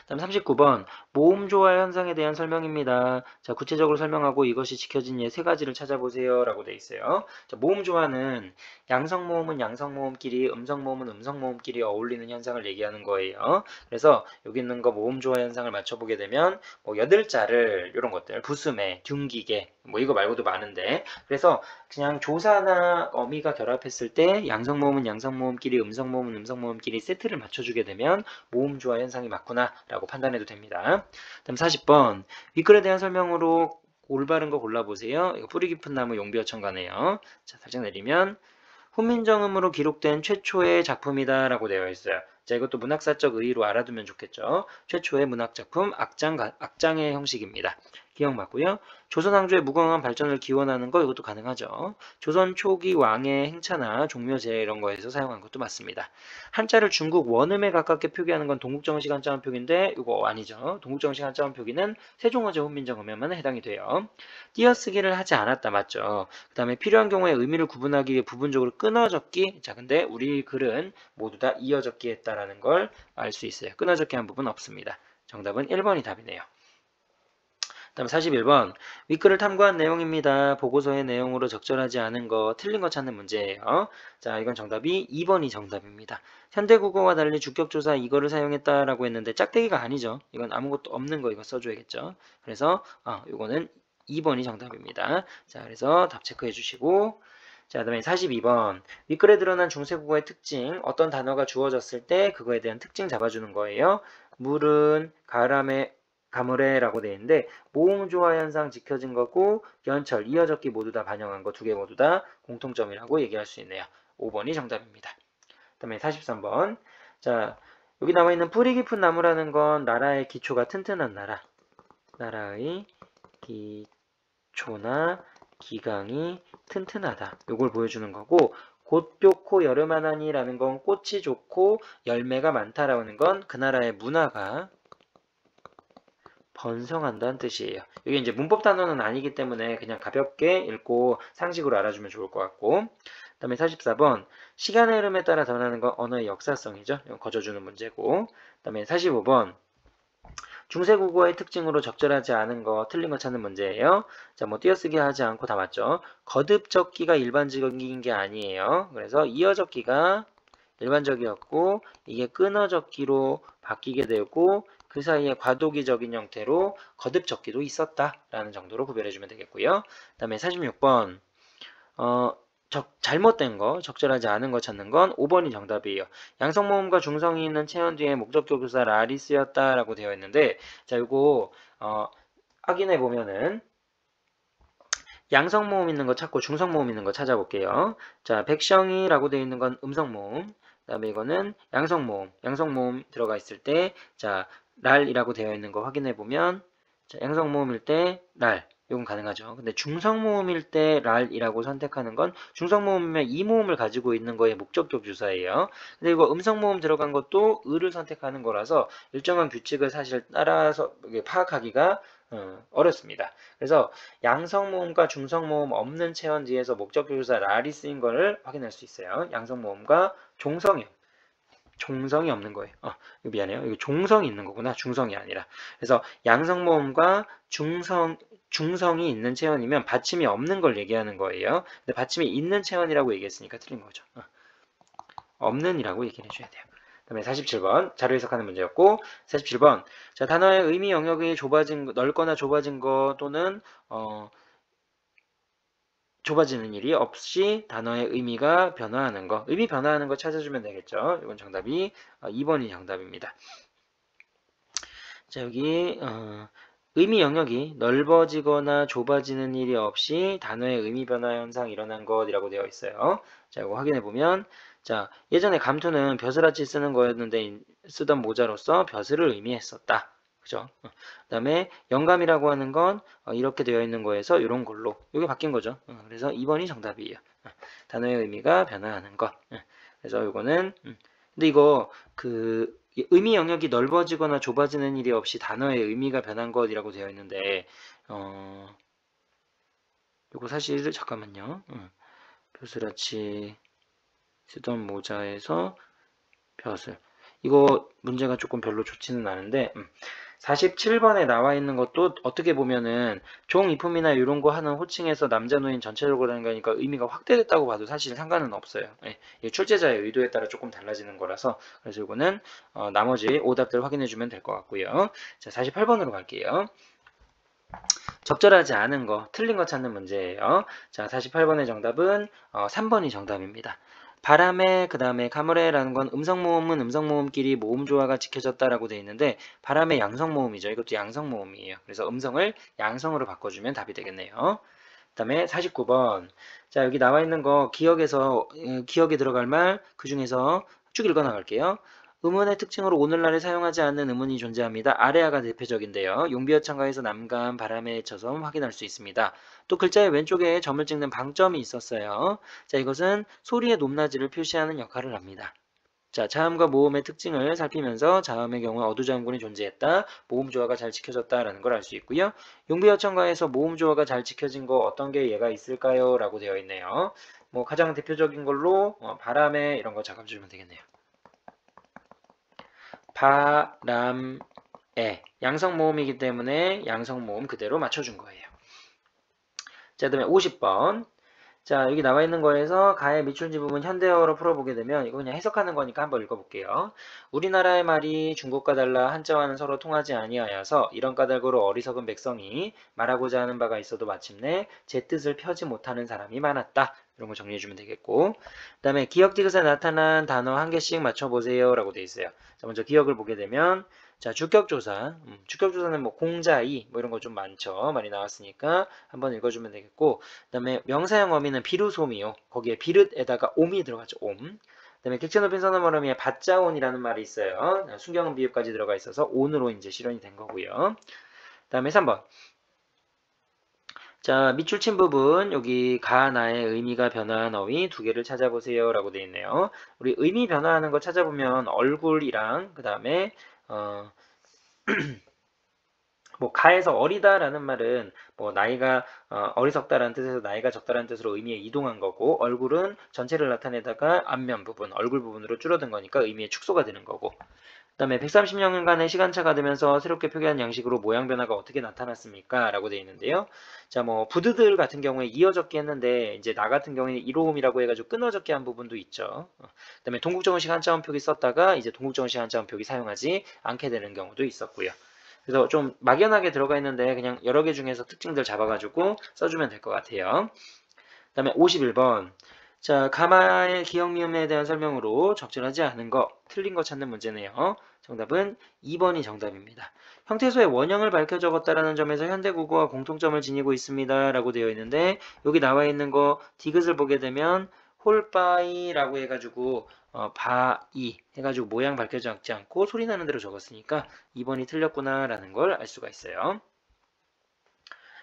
다음 39번 모음 조화 현상에 대한 설명입니다. 자, 구체적으로 설명하고 이것이 지켜진 예 세 가지를 찾아보세요 라고 되어 있어요. 자, 모음 조화는 양성 모음은 양성 모음끼리, 음성 모음은 음성 모음끼리 어울리는 현상을 얘기하는 거예요. 그래서 여기 있는 거 모음 조화 현상을 맞춰보게 되면 뭐 여덟자를 이런 것들 부수매, 둥기계 뭐 이거 말고도 많은데, 그래서 그냥 조사나 어미가 결합했을 때 양성 모음은 양성 모음끼리, 음성 모음은 음성 모음끼리 세트를 맞춰주게 되면 모음 조화 현상이 맞구나 라고 판단해도 됩니다. 다음 40번 윗글에 대한 설명으로 올바른 거 골라보세요. 이거 뿌리 깊은 나무 용비어천가네요. 자, 살짝 내리면 훈민정음으로 기록된 최초의 작품이다 라고 되어 있어요. 자, 이것도 문학사적 의의로 알아두면 좋겠죠. 최초의 문학작품 악장의 형식입니다. 기억 맞고요. 조선 왕조의 무궁한 발전을 기원하는 거 이것도 가능하죠. 조선 초기 왕의 행차나 종묘제 이런 거에서 사용한 것도 맞습니다. 한자를 중국 원음에 가깝게 표기하는 건 동국정식 한자음 표기인데 이거 아니죠. 동국정식 한자음 표기는 세종어제 훈민정음에만 해당이 돼요. 띄어쓰기를 하지 않았다 맞죠. 그 다음에 필요한 경우에 의미를 구분하기 위해 부분적으로 끊어적기. 자, 근데 우리 글은 모두 다 이어적기 했다라는 걸 알 수 있어요. 끊어적기 한 부분 없습니다. 정답은 1번이 답이네요. 다음 41번 윗글을 탐구한 내용입니다. 보고서의 내용으로 적절하지 않은 거, 틀린 거 찾는 문제예요. 자, 이건 정답이 2번이 정답입니다. 현대국어와 달리 주격조사 이거를 사용했다라고 했는데 짝대기가 아니죠. 이건 아무것도 없는 거 이거 써줘야겠죠. 그래서 이거는 2번이 정답입니다. 자, 그래서 답 체크해 주시고, 자, 그다음에 42번 윗글에 드러난 중세국어의 특징, 어떤 단어가 주어졌을 때 그거에 대한 특징 잡아주는 거예요. 물은 가물에라고 되어 있는데 모음 조화 현상 지켜진 거고 연철, 이어적기 모두 다 반영한 거 두 개 모두 다 공통점이라고 얘기할 수 있네요. 5번이 정답입니다. 그다음에 43번. 자, 여기 나와 있는 뿌리 깊은 나무라는 건 나라의 기초가 튼튼한 나라의 기초나 기강이 튼튼하다. 이걸 보여주는 거고, 꽃 좋고 여름하나니라는 건 꽃이 좋고 열매가 많다라는 건 그 나라의 문화가 번성한다는 뜻이에요. 이게 이제 문법 단어는 아니기 때문에 그냥 가볍게 읽고 상식으로 알아주면 좋을 것 같고, 그 다음에 44번 시간의 흐름에 따라 변하는 건 언어의 역사성이죠. 이건 거저주는 문제고, 그 다음에 45번 중세국어의 특징으로 적절하지 않은 거, 틀린 거 찾는 문제예요. 자, 뭐 띄어쓰기 하지 않고 다 맞죠. 거듭적기가 일반적인 게 아니에요. 그래서 이어적기가 일반적이었고 이게 끊어적기로 바뀌게 되고 그 사이에 과도기적인 형태로 거듭적기도 있었다라는 정도로 구별해주면 되겠고요. 그 다음에 46번 잘못된 거, 적절하지 않은 거 찾는 건 5번이 정답이에요. 양성모음과 중성이 있는 체언 뒤에 목적격 조사 랄이 쓰였다라고 되어 있는데, 자, 이거 확인해 보면은 양성모음 있는 거 찾고 중성모음 있는 거 찾아볼게요. 자, 백성이라고 되어 있는 건 음성모음, 그 다음에 이거는 양성모음 들어가 있을 때, 자, 랄이라고 되어 있는 거 확인해 보면, 자, 양성모음일 때 랄, 이건 가능하죠. 근데 중성모음일 때 랄이라고 선택하는 건 중성모음이면 이 모음을 가지고 있는 거의 목적격 주사예요. 근데 이거 음성모음 들어간 것도 을을 선택하는 거라서 일정한 규칙을 사실 따라서 파악하기가 어렵습니다. 그래서 양성모음과 중성모음 없는 체언 뒤에서 목적격 주사 랄이 쓰인 거를 확인할 수 있어요. 양성모음과 종성이요. 종성이 없는 거예요. 이거 미안해요. 이거 종성이 있는 거구나. 중성이 아니라. 그래서 양성모음과 중성이 있는 체언이면 받침이 없는 걸 얘기하는 거예요. 근데 받침이 있는 체언이라고 얘기했으니까 틀린 거죠. 없는이라고 얘기를 해줘야 돼요. 그다음에 47번 자료 해석하는 문제였고 47번 자 단어의 의미 영역이 넓거나 좁아진 거 또는 좁아지는 일이 없이 단어의 의미가 변화하는 거 의미 변화하는 거 찾아주면 되겠죠. 이건 정답이 2번이 정답입니다. 자 여기 의미 영역이 넓어지거나 좁아지는 일이 없이 단어의 의미 변화 현상 일어난 것이라고 되어 있어요. 자 이거 확인해 보면 자 예전에 감투는 벼슬아치 쓰는 거였는데 쓰던 모자로서 벼슬을 의미했었다. 그죠? 그 다음에 영감이라고 하는 건 이렇게 되어 있는 거에서 이런 걸로 이게 바뀐 거죠. 그래서 2번이 정답이에요. 단어의 의미가 변화하는 것. 그래서 이거는 근데 이거 그 의미 영역이 넓어지거나 좁아지는 일이 없이 단어의 의미가 변한 것이라고 되어 있는데 이거 사실 잠깐만요. 벼슬아치 쓰던 모자에서 벼슬 이거 문제가 조금 별로 좋지는 않은데 47번에 나와 있는 것도 어떻게 보면은 종이품이나 이런 거 하는 호칭에서 남자 노인 전체적으로 하는 거니까 의미가 확대됐다고 봐도 사실 상관은 없어요. 예, 출제자의 의도에 따라 조금 달라지는 거라서 그래서 이거는 나머지 오답들 확인해 주면 될 것 같고요. 자 48번으로 갈게요. 적절하지 않은 거, 틀린 거 찾는 문제예요. 자 48번의 정답은 3번이 정답입니다. 바람에 그 다음에 가물에라는 건 음성모음은 음성모음끼리 모음조화가 지켜졌다라고 되어 있는데 바람의 양성모음이죠. 이것도 양성모음이에요. 그래서 음성을 양성으로 바꿔주면 답이 되겠네요. 그 다음에 49번 자 여기 나와 있는 거 기억에 들어갈 말 그 중에서 쭉 읽어 나갈게요. 음운의 특징으로 오늘날에 사용하지 않는 음운이 존재합니다. 아래아가 대표적인데요. 용비어창가에서 남간 바람에 쳐서 확인할 수 있습니다. 또 글자의 왼쪽에 점을 찍는 방점이 있었어요. 자, 이것은 소리의 높낮이를 표시하는 역할을 합니다. 자, 자음과 모음의 특징을 살피면서 자음의 경우 어두자음군이 존재했다. 모음 조화가 잘 지켜졌다라는 걸 알 수 있고요. 용비어창가에서 모음 조화가 잘 지켜진 거 어떤 게 예가 있을까요? 라고 되어 있네요. 뭐 가장 대표적인 걸로 바람에 이런 거 작업주면 되겠네요. 바람에 양성모음이기 때문에 양성모음 그대로 맞춰준 거예요. 자, 그 다음에 50번 자 여기 나와 있는 거에서 가의 미출지 부분 현대어로 풀어보게 되면 이거 그냥 해석하는 거니까 한번 읽어볼게요. 우리나라의 말이 중국과 달라 한자와는 서로 통하지 아니하여서 이런 까닭으로 어리석은 백성이 말하고자 하는 바가 있어도 마침내 제 뜻을 펴지 못하는 사람이 많았다. 이런 거 정리해주면 되겠고 그 다음에 기역 디귿에 나타난 단어 한 개씩 맞춰보세요 라고 되어 있어요. 자 먼저 기역을 보게 되면 자 주격조사 주격조사는 뭐 공자이 뭐 이런 거 좀 많죠. 많이 나왔으니까 한번 읽어주면 되겠고 그 다음에 명사형 어미는 비루소미요. 거기에 비릇에다가 옴이 들어가죠. 옴. 그 다음에 객체 높인 선어머름이에 받자온이라는 말이 있어요. 순경음 비읍까지 들어가 있어서 온으로 이제 실현이 된 거고요. 그 다음에 3번 자 밑줄 부분 여기 가나의 의미가 변화한 어휘 두 개를 찾아보세요 라고 되어 있네요. 우리 의미 변화하는 거 찾아보면 얼굴이랑 그 다음에 뭐 가에서 어리다라는 말은 뭐 나이가 어리석다라는 뜻에서 나이가 적다라는 뜻으로 의미에 이동한 거고 얼굴은 전체를 나타내다가 앞면 부분 얼굴 부분으로 줄어든 거니까 의미의 축소가 되는 거고 그 다음에 130년간의 시간차가 되면서 새롭게 표기한 양식으로 모양 변화가 어떻게 나타났습니까? 라고 되어 있는데요. 자, 뭐 부드들 같은 경우에 이어졌게 했는데 이제 나 같은 경우에는 이로움이라고 해가지고 끊어졌게 한 부분도 있죠. 그 다음에 동국정식 한자음 표기 썼다가 이제 동국정식 한자음 표기 사용하지 않게 되는 경우도 있었고요. 그래서 좀 막연하게 들어가 있는데 그냥 여러 개 중에서 특징들 잡아가지고 써주면 될 것 같아요. 그 다음에 51번 자 가마의 기억미음에 대한 설명으로 적절하지 않은 거 틀린 거 찾는 문제네요. 정답은 2번이 정답입니다. 형태소의 원형을 밝혀 적었다라는 점에서 현대국어와 공통점을 지니고 있습니다 라고 되어 있는데 여기 나와 있는 거 디귿을 보게 되면 홀바이라고 해가지고 바이 해가지고 모양 밝혀지지 않고 소리 나는 대로 적었으니까 2번이 틀렸구나 라는 걸 알 수가 있어요.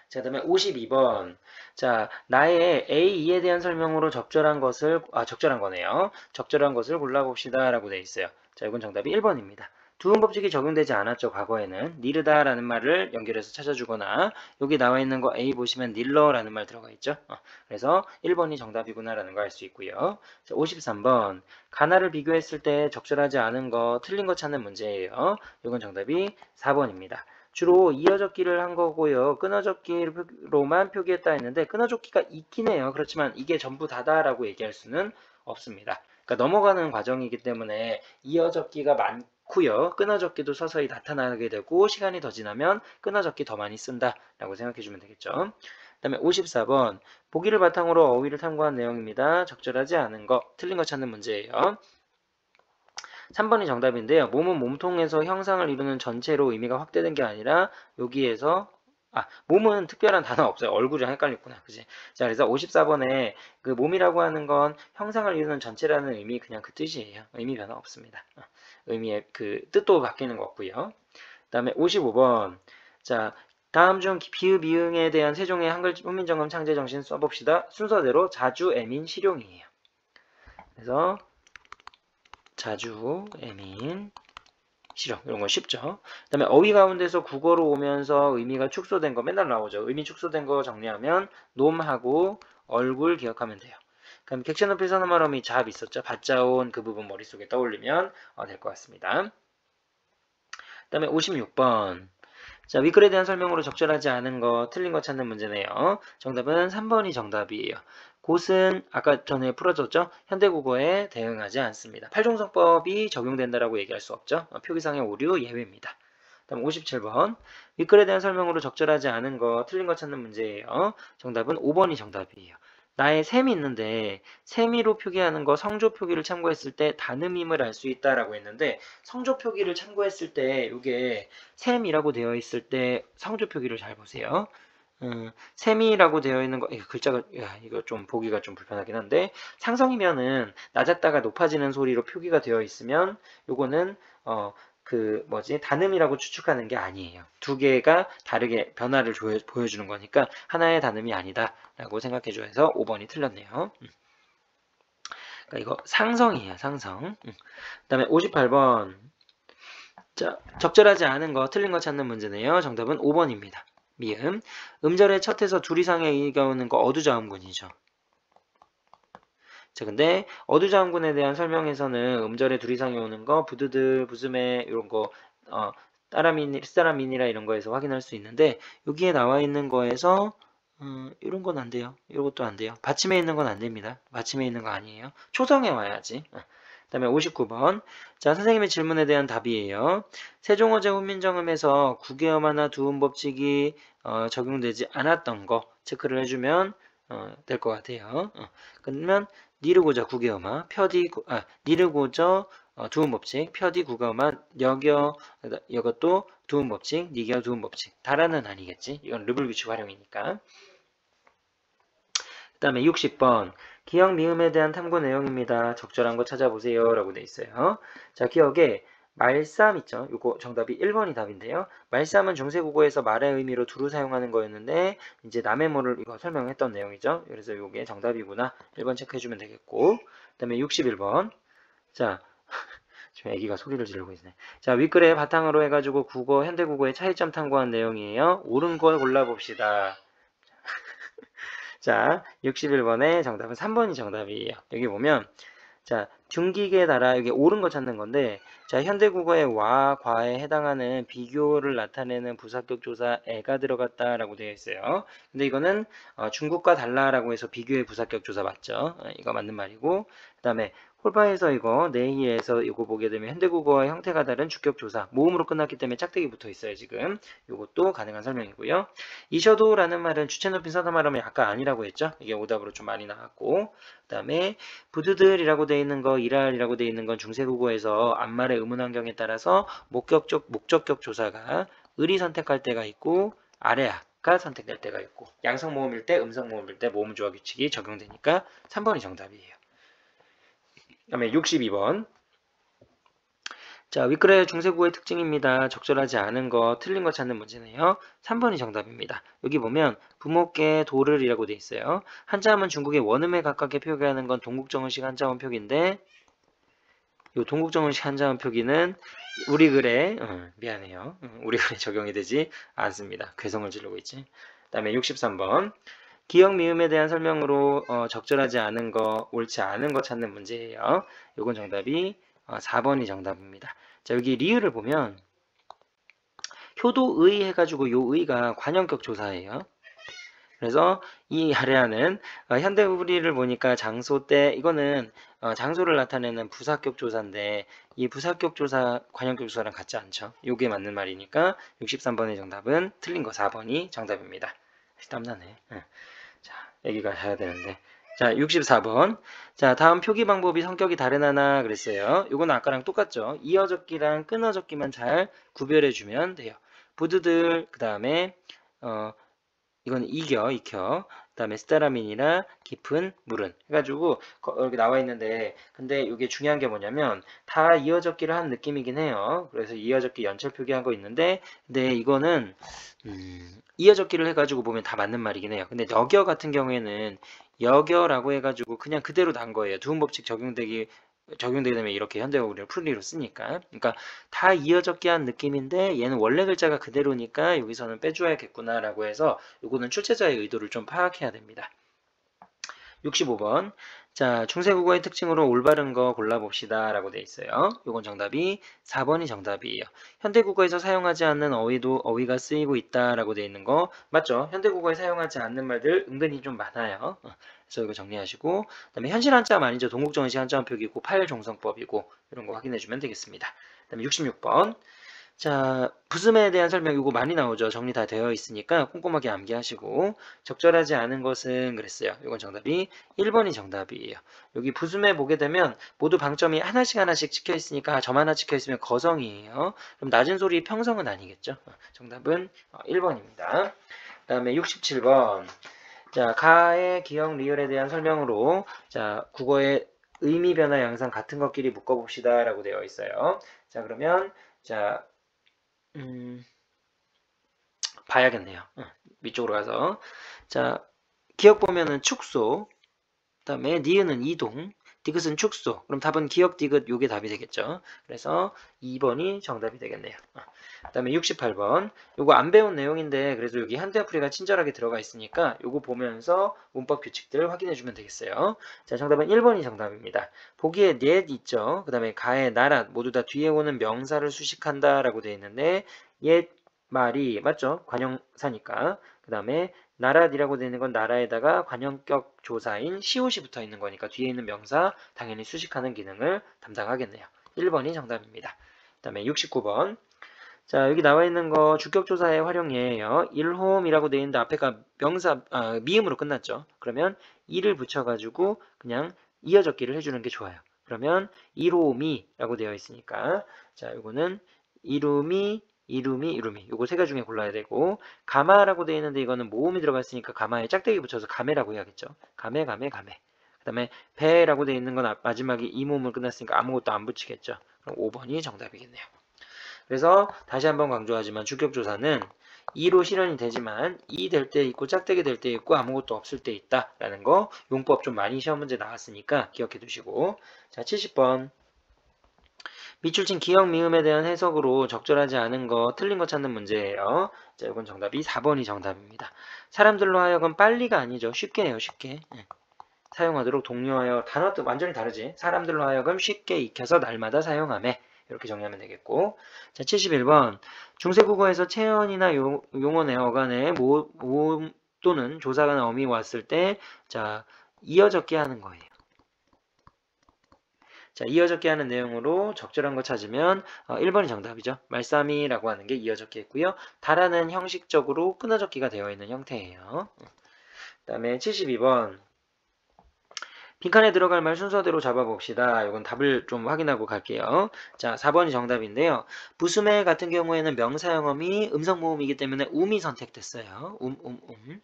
자, 그 다음에 52번. 자, 나의 A2에 대한 설명으로 적절한 거네요. 적절한 것을 골라봅시다. 라고 되어 있어요. 자, 이건 정답이 1번입니다. 두음 법칙이 적용되지 않았죠. 과거에는 니르다라는 말을 연결해서 찾아주거나 여기 나와 있는 거 A 보시면 닐러라는 말 들어가 있죠. 그래서 1번이 정답이구나라는 거 알 수 있고요. 자, 53번 가나를 비교했을 때 적절하지 않은 거 틀린 거 찾는 문제예요. 이건 정답이 4번입니다. 주로 이어적기를 한 거고요. 끊어적기로만 표기했다 했는데 끊어적기가 있긴 해요. 그렇지만 이게 전부 다다라고 얘기할 수는 없습니다. 그러니까 넘어가는 과정이기 때문에 이어적기가 많고요. 끊어적기도 서서히 나타나게 되고 시간이 더 지나면 끊어적기 더 많이 쓴다라고 생각해 주면 되겠죠. 그 다음에 54번 보기를 바탕으로 어휘를 탐구한 내용입니다. 적절하지 않은 거, 틀린 거 찾는 문제예요. 3번이 정답인데요. 몸은 몸통에서 형상을 이루는 전체로 의미가 확대된 게 아니라 여기에서 몸은 특별한 단어 없어요. 얼굴이랑 헷갈렸구나. 그지? 자, 그래서 54번에 그 몸이라고 하는 건 형상을 이루는 전체라는 의미 그냥 그 뜻이에요. 의미 변화 없습니다. 의미의 그 뜻도 바뀌는 거 없고요. 그 다음에 55번. 자, 다음 중 비읍, 미응에 대한 세종의 한글 훈민정음 창제 정신 써봅시다. 순서대로 자주, 애민, 실용이에요. 그래서 자주, 애민, 실용 이런 건 쉽죠. 그 다음에 어휘 가운데서 국어로 오면서 의미가 축소된 거 맨날 나오죠. 의미 축소된 거 정리하면 놈하고 얼굴 기억하면 돼요. 그럼 객체 높이 선어말음이 잡 있었죠. 받자온 그 부분 머릿속에 떠올리면 될 것 같습니다. 그 다음에 56번. 자, 위글에 대한 설명으로 적절하지 않은 거, 틀린 거 찾는 문제네요. 정답은 3번이 정답이에요. 곳은 아까 전에 풀어줬죠? 현대국어에 대응하지 않습니다. 팔종성법이 적용된다라고 얘기할 수 없죠? 표기상의 오류 예외입니다. 다음 57번. 위글에 대한 설명으로 적절하지 않은 거, 틀린 거 찾는 문제예요. 정답은 5번이 정답이에요. 나의 셈이 있는데 세미로 표기하는 거 성조 표기를 참고했을 때 단음임을 알 수 있다라고 했는데 성조 표기를 참고했을 때 이게 셈이라고 되어 있을 때 성조 표기를 잘 보세요. 셈이라고 되어 있는 거 이거 글자가 이거 좀 보기가 좀 불편하긴 한데 상성이면은 낮았다가 높아지는 소리로 표기가 되어 있으면 요거는 단음이라고 추측하는 게 아니에요. 두 개가 다르게 변화를 보여주는 거니까 하나의 단음이 아니다라고 생각해줘서 5번이 틀렸네요. 그러니까 이거 상성이에요. 상성. 그 다음에 58번. 자, 적절하지 않은 거, 틀린 거 찾는 문제네요. 정답은 5번입니다. 미음. 음절의 첫에서 둘 이상의 의의가 오는 거 어두자음군이죠. 자, 근데 어두자음군에 대한 설명에서는 음절에 둘 이상이 오는 거, 부드드, 부스메 이런 거, 따라민이라 이런 거에서 확인할 수 있는데 여기에 나와 있는 거에서 이런 건 안 돼요. 이것도 안 돼요. 받침에 있는 건 안 됩니다. 받침에 있는 거 아니에요. 초성에 와야지. 그 다음에 59번. 자, 선생님의 질문에 대한 답이에요. 세종어제 훈민정음에서 국외어마나 두음법칙이 적용되지 않았던 거 체크를 해주면 될 것 같아요. 그러면 니르고저 국외어마, 니르고저 두음법칙, 표디 국어마, 여겨 이것도 두음법칙, 니겨 두음법칙. 다라는 아니겠지. 이건 르블 규칙 활용이니까. 그 다음에 60번. 기억 미음에 대한 탐구 내용입니다. 적절한 거 찾아보세요. 라고 돼 있어요. 자, 기억에 말쌈 있죠. 요거 정답이 1번이 답인데요. 말쌈은 중세국어에서 말의 의미로 두루 사용하는 거였는데 이제 남의 모를 이거 설명했던 내용이죠. 그래서 요게 정답이구나. 1번 체크해주면 되겠고. 그 다음에 61번. 자, 지금 애기가 소리를 지르고 있네. 자, 윗글에 바탕으로 해가지고 국어, 현대국어의 차이점 탐구한 내용이에요. 옳은 걸 골라봅시다. 자, 61번의 정답은 3번이 정답이에요. 여기 보면 자, 중기계 달아 여기 옳은 거 찾는 건데 자, 현대국어의 와, 과에 해당하는 비교를 나타내는 부사격 조사 애가 들어갔다라고 되어 있어요. 근데 이거는 중국과 달라라고 해서 비교의 부사격 조사 맞죠? 이거 맞는 말이고 그 다음에 홀바에서 이거 네이에서 이거 보게 되면 현대국어의 형태가 다른 주격조사 모음으로 끝났기 때문에 짝대기 붙어 있어요 지금. 이것도 가능한 설명이고요. 이셔도라는 말은 주체 높인 서다 말하면 아까 아니라고 했죠. 이게 오답으로 좀 많이 나왔고 그 다음에 부두들이라고 돼 있는 거 이랄이라고 돼 있는 건 중세국어에서 앞말의 의문 환경에 따라서 목적격 조사가 을이 선택할 때가 있고 아래아가 선택될 때가 있고 양성 모음일 때 음성 모음일 때 모음 조화 규칙이 적용되니까 3번이 정답이에요. 그 다음에 62번. 자, 윗글의 중세국어의 특징입니다. 적절하지 않은 거, 틀린 거 찾는 문제네요. 3번이 정답입니다. 여기 보면 부모께 도를이라고 돼 있어요. 한자음은 중국의 원음에 가깝게 표기하는 건 동국정은식 한자음 표기인데 요 동국정원식 한자음 표기는 우리 글에 미안해요. 우리 글에 적용이 되지 않습니다. 괴성을 지르고 있지. 그다음에 63번 기역 미음에 대한 설명으로 적절하지 않은 거, 옳지 않은 거 찾는 문제예요. 요건 정답이 4번이 정답입니다. 자, 여기 리을을 보면 효도의 해가지고 요 의가 관형격 조사예요. 그래서 이 아래하는 현대우리를 보니까 장소 때 이거는 장소를 나타내는 부사격 조사인데 이 부사격 조사 관형격 조사랑 같지 않죠. 요게 맞는 말이니까 63번의 정답은 틀린 거 4번이 정답입니다. 땀나네. 자, 여기가 해야 되는데. 자, 64번. 자, 다음 표기 방법이 성격이 다른 하나 그랬어요. 요건 아까랑 똑같죠. 이어적기랑 끊어적기만 잘 구별해 주면 돼요. 부드들, 그 다음에 이건 익혀. 그 다음에 스타라민이나 깊은 물은 해가지고 여기 나와 있는데 근데 이게 중요한 게 뭐냐면 다 이어적기를 한 느낌이긴 해요. 그래서 이어적기 연철 표기한 거 있는데 근데 이거는 이어적기를 해가지고 보면 다 맞는 말이긴 해요. 근데 여겨 같은 경우에는 여겨라고 해가지고 그냥 그대로 난 거예요. 두음법칙 적용되게 되면 이렇게 현대어구리를 풀이로 쓰니까. 그러니까 다 이어적기 한 느낌인데 얘는 원래 글자가 그대로니까 여기서는 빼줘야겠구나라고 해서 요거는 출제자의 의도를 좀 파악해야 됩니다. 65번. 자, 중세국어의 특징으로 올바른 거 골라봅시다 라고 돼 있어요. 요건 정답이 4번이 정답이에요. 현대국어에서 사용하지 않는 어휘도 어휘가 쓰이고 있다 라고 돼 있는 거 맞죠? 현대국어에 사용하지 않는 말들 은근히 좀 많아요. 그래서 이거 정리하시고 그 다음에 현실 한자음 아니죠. 동국정시 한자음 표기고 파일종성법이고 이런 거 확인해 주면 되겠습니다. 그 다음에 66번. 자, 부음에 대한 설명 이거 많이 나오죠. 정리 다 되어 있으니까 꼼꼼하게 암기하시고 적절하지 않은 것은 그랬어요. 이건 정답이 1번이 정답이에요. 여기 부음에 보게 되면 모두 방점이 하나씩 찍혀 있으니까 점 하나 찍혀 있으면 거성이에요. 그럼 낮은 소리 평성은 아니겠죠. 정답은 1번입니다. 그 다음에 67번. 자, 가의 기역 리을에 대한 설명으로 자, 국어의 의미 변화 양상 같은 것끼리 묶어봅시다 라고 되어 있어요. 자, 그러면 자 봐야겠네요. 위쪽으로 가서 자 기억 보면은 축소 그 다음에 니은은 이동 디귿은 축소 그럼 답은 기억 디귿 요게 답이 되겠죠. 그래서 2번이 정답이 되겠네요. 그 다음에 68번 요거 안 배운 내용인데 그래서 여기 현대어풀이가 친절하게 들어가 있으니까 요거 보면서 문법 규칙들 확인해 주면 되겠어요. 자 정답은 1번이 정답입니다. 보기에 넷 있죠. 그 다음에 가에 나랏 모두 다 뒤에 오는 명사를 수식한다 라고 되어 있는데 옛 말이 맞죠? 관형사니까 그 다음에 나랏이라고 되어 있는 건 나라에다가 관형격 조사인 시옷이 붙어 있는 거니까 뒤에 있는 명사 당연히 수식하는 기능을 담당하겠네요. 1번이 정답입니다. 그 다음에 69번 자 여기 나와 있는 거 주격조사의 활용이에요. 일홈이라고 되어 있는데 앞에가 명사 미음으로 끝났죠. 그러면 이를 붙여가지고 그냥 이어적기를 해주는 게 좋아요. 그러면 이로미라고 되어 있으니까 자 이거는 이루미 이거 세 가지 중에 골라야 되고 가마라고 되어 있는데 이거는 모음이 들어가 있으니까 가마에 짝대기 붙여서 가메라고 해야겠죠. 가메 그 다음에 배라고 되어 있는 건 마지막에 이 모음을 끝났으니까 아무것도 안 붙이겠죠. 그럼 5번이 정답이겠네요. 그래서 다시 한번 강조하지만 주격조사는 2로 실현이 되지만 2 될 때 있고 짝대기 될 때 있고 아무것도 없을 때 있다라는 거 용법 좀 많이 시험 문제 나왔으니까 기억해 두시고 자 70번 밑줄 친 기역 미음에 대한 해석으로 적절하지 않은 거 틀린 거 찾는 문제예요. 자 이건 정답이 4번이 정답입니다. 사람들로 하여금 빨리가 아니죠. 쉽게 해요. 쉽게 사용하도록 독려하여 단어도 완전히 다르지. 사람들로 하여금 쉽게 익혀서 날마다 사용하매 이렇게 정리하면 되겠고 자 71번 중세국어에서 체언이나 용언의 어간에 모음 또는 조사가 어미 왔을 때 자 이어적게 하는 거예요. 자 이어적게 하는 내용으로 적절한 거 찾으면 1번이 정답이죠. 말싸미라고 하는 게 이어적게 했고요. 다라는 형식적으로 끊어적기가 되어 있는 형태예요. 그 다음에 72번 빈칸에 들어갈 말 순서대로 잡아봅시다. 이건 답을 좀 확인하고 갈게요. 자, 4번이 정답인데요. 부수매 같은 경우에는 명사형음이 음성모음이기 때문에 um이 선택됐어요. 그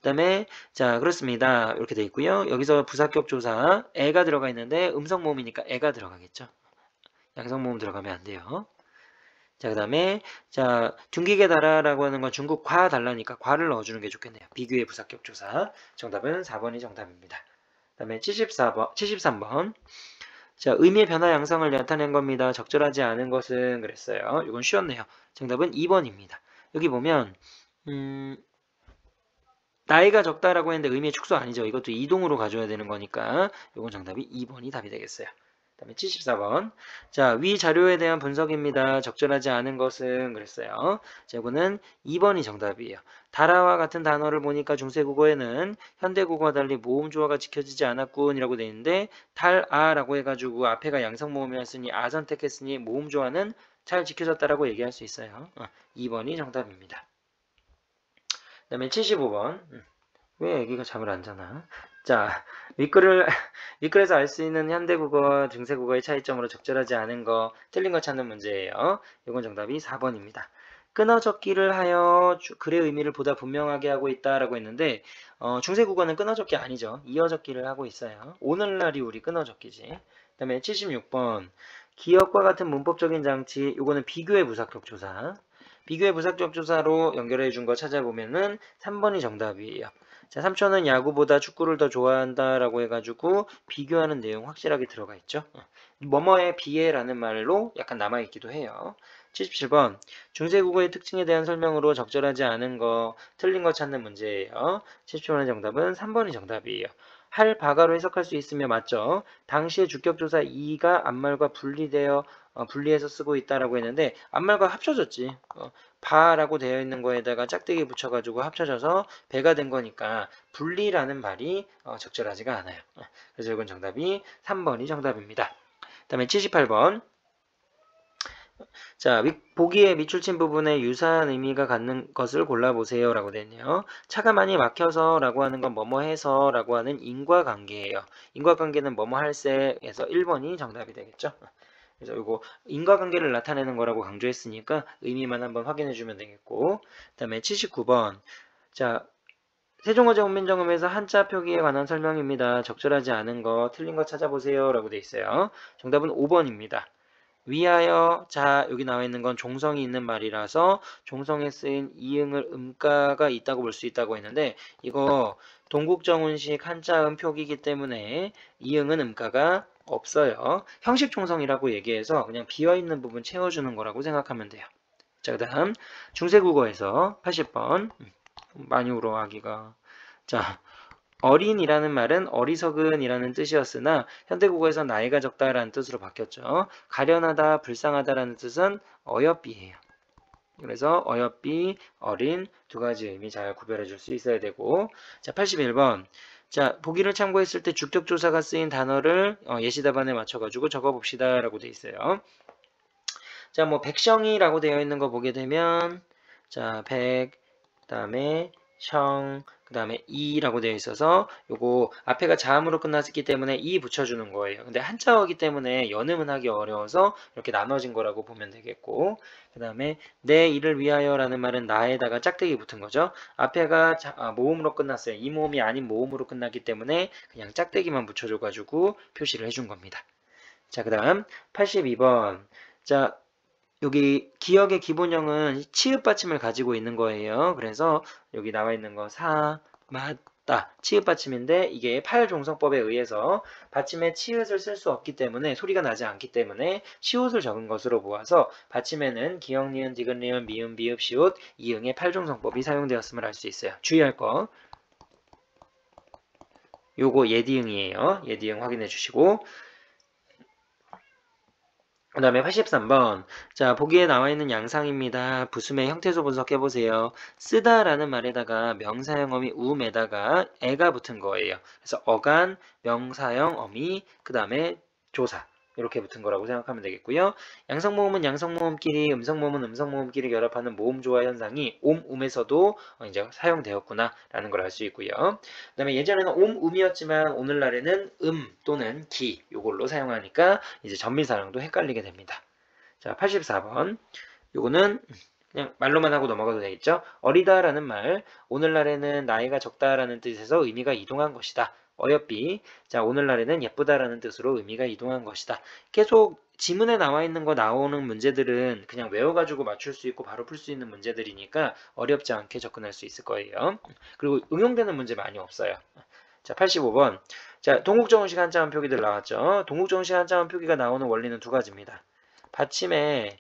다음에 자 그렇습니다. 이렇게 돼 있고요. 여기서 부사격 조사 애가 들어가 있는데 음성모음이니까 애가 들어가겠죠. 양성모음 들어가면 안 돼요. 자, 그 다음에, 자, 둥기게 달아라고 하는 건 중국 과 달라니까 과를 넣어주는 게 좋겠네요. 비교의 부사격 조사. 정답은 4번이 정답입니다. 그 다음에 73번. 자, 의미의 변화 양상을 나타낸 겁니다. 적절하지 않은 것은 그랬어요. 이건 쉬웠네요. 정답은 2번입니다. 여기 보면 나이가 적다라고 했는데 의미의 축소 아니죠. 이것도 이동으로 가져야 되는 거니까 이건 정답이 2번이 답이 되겠어요. 그다음에 74번. 자, 위 자료에 대한 분석입니다. 적절하지 않은 것은 그랬어요. 자, 이거는 2번이 정답이에요. 다라와 같은 단어를 보니까 중세국어에는 현대국어와 달리 모음조화가 지켜지지 않았군이라고 돼 있는데 달아라고 해가지고 앞에가 양성모음이었으니 아 선택했으니 모음조화는 잘 지켜졌다라고 얘기할 수 있어요. 2번이 정답입니다. 그 다음에 75번. 왜 애기가 잠을 안 자나? 자, 윗글에서 알 수 있는 현대국어와 중세국어의 차이점으로 적절하지 않은 거, 틀린 거 찾는 문제예요. 이건 정답이 4번입니다. 끊어적기를 하여 글의 의미를 보다 분명하게 하고 있다라고 했는데 중세국어는 끊어적기 아니죠. 이어적기를 하고 있어요. 오늘날이 우리 끊어적기지. 그 다음에 76번. 기억과 같은 문법적인 장치, 이거는 비교의 무사격 조사. 비교의 무사격 조사로 연결해 준 거 찾아보면은 3번이 정답이에요. 자, 삼촌은 야구보다 축구를 더 좋아한다라고 해가지고 비교하는 내용 확실하게 들어가 있죠. 뭐뭐에 비해라는 말로 약간 남아있기도 해요. 77번. 중세국어의 특징에 대한 설명으로 적절하지 않은 거, 틀린 거 찾는 문제예요. 77번의 정답은 3번이 정답이에요. 할 바가로 해석할 수 있으며 맞죠? 당시의 주격조사 이가 앞말과 분리해서 쓰고 있다라고 했는데 앞말과 합쳐졌지. 바라고 되어 있는 거에다가 짝대기 붙여가지고 합쳐져서 배가 된 거니까 분리라는 말이 적절하지가 않아요. 그래서 이건 정답이 3번이 정답입니다. 그 다음에 78번. 자, 보기에 밑줄친 부분에 유사한 의미가 갖는 것을 골라보세요 라고 되네요. 차가 많이 막혀서 라고 하는 건 뭐뭐 해서 라고 하는 인과관계예요. 인과관계는 뭐뭐 할세에서 1번이 정답이 되겠죠. 그래서 이거 인과관계를 나타내는 거라고 강조했으니까 의미만 한번 확인해 주면 되겠고. 그 다음에 79번. 자, 세종어제훈민정음에서 한자 표기에 관한 설명입니다. 적절하지 않은 거, 틀린 거 찾아보세요 라고 돼 있어요. 정답은 5번입니다. 위하여, 자, 여기 나와 있는 건 종성이 있는 말이라서 종성에 쓰인 이응을 음가가 있다고 볼 수 있다고 했는데 이거 동국정운식 한자음 표기이기 때문에 이응은 음가가 없어요. 형식 종성이라고 얘기해서 그냥 비어있는 부분 채워주는 거라고 생각하면 돼요. 자, 그 다음 중세국어에서 80번. 많이 울어 아기가. 자, 어린이라는 말은 어리석은이라는 뜻이었으나 현대국어에서 나이가 적다라는 뜻으로 바뀌었죠. 가련하다, 불쌍하다라는 뜻은 어여삐예요. 그래서 어여삐, 어린 두 가지 의미 잘 구별해 줄 수 있어야 되고. 자, 81번. 자, 보기를 참고했을 때 주격조사가 쓰인 단어를 예시답안에 맞춰가지고 적어봅시다 라고 돼 있어요. 자, 뭐 백성이라고 되어 있는 거 보게 되면 자, 백, 그 다음에 성, 그 다음에 이라고 되어 있어서 요거 앞에가 자음으로 끝났기 때문에 이 붙여주는 거예요. 근데 한자어기 때문에 연음은 하기 어려워서 이렇게 나눠진 거라고 보면 되겠고 그 다음에 내 일을 위하여 라는 말은 나에다가 짝대기 붙은 거죠. 앞에가 모음으로 끝났어요. 이 모음이 아닌 모음으로 끝났기 때문에 그냥 짝대기만 붙여줘가지고 표시를 해준 겁니다. 자, 그 다음 82번. 자, 여기 기억의 기본형은 치읓 받침을 가지고 있는 거예요. 그래서 여기 나와 있는 거 사, 맞다. 치읓 받침인데 이게 파열종성법에 의해서 받침에 치읓을 쓸 수 없기 때문에 소리가 나지 않기 때문에 시옷을 적은 것으로 보아서 받침에는 기역, 니은, 디귿, 리을, 미음, 비읍, 시옷, 이응의 팔종성법이 사용되었음을 알 수 있어요. 주의할 거. 요거 예디응이에요. 예디응 확인해 주시고 그 다음에 83번. 자, 보기에 나와 있는 양상입니다. 부수의 형태소 분석해보세요. 쓰다라는 말에다가 명사형 우음에다가 애가 붙은 거예요. 그래서 어간, 명사형 어미, 그 다음에 조사. 이렇게 붙은 거라고 생각하면 되겠고요. 양성모음은 양성모음끼리, 음성모음은 음성모음끼리 결합하는 모음조화 현상이 옴음에서도 이제 사용되었구나 라는 걸 알 수 있고요. 그 다음에 예전에는 옴음이었지만 오늘날에는 또는 기 요걸로 사용하니까 이제 전미사랑도 헷갈리게 됩니다. 자, 84번. 요거는 그냥 말로만 하고 넘어가도 되겠죠? 어리다라는 말, 오늘날에는 나이가 적다라는 뜻에서 의미가 이동한 것이다. 어여삐. 자, 오늘날에는 예쁘다라는 뜻으로 의미가 이동한 것이다. 계속 지문에 나와 있는 거 나오는 문제들은 그냥 외워가지고 맞출 수 있고 바로 풀 수 있는 문제들이니까 어렵지 않게 접근할 수 있을 거예요. 그리고 응용되는 문제 많이 없어요. 자, 85번. 자, 동국정음식 한자음 표기들 나왔죠. 동국정음식 한자음 표기가 나오는 원리는 두 가지입니다. 받침에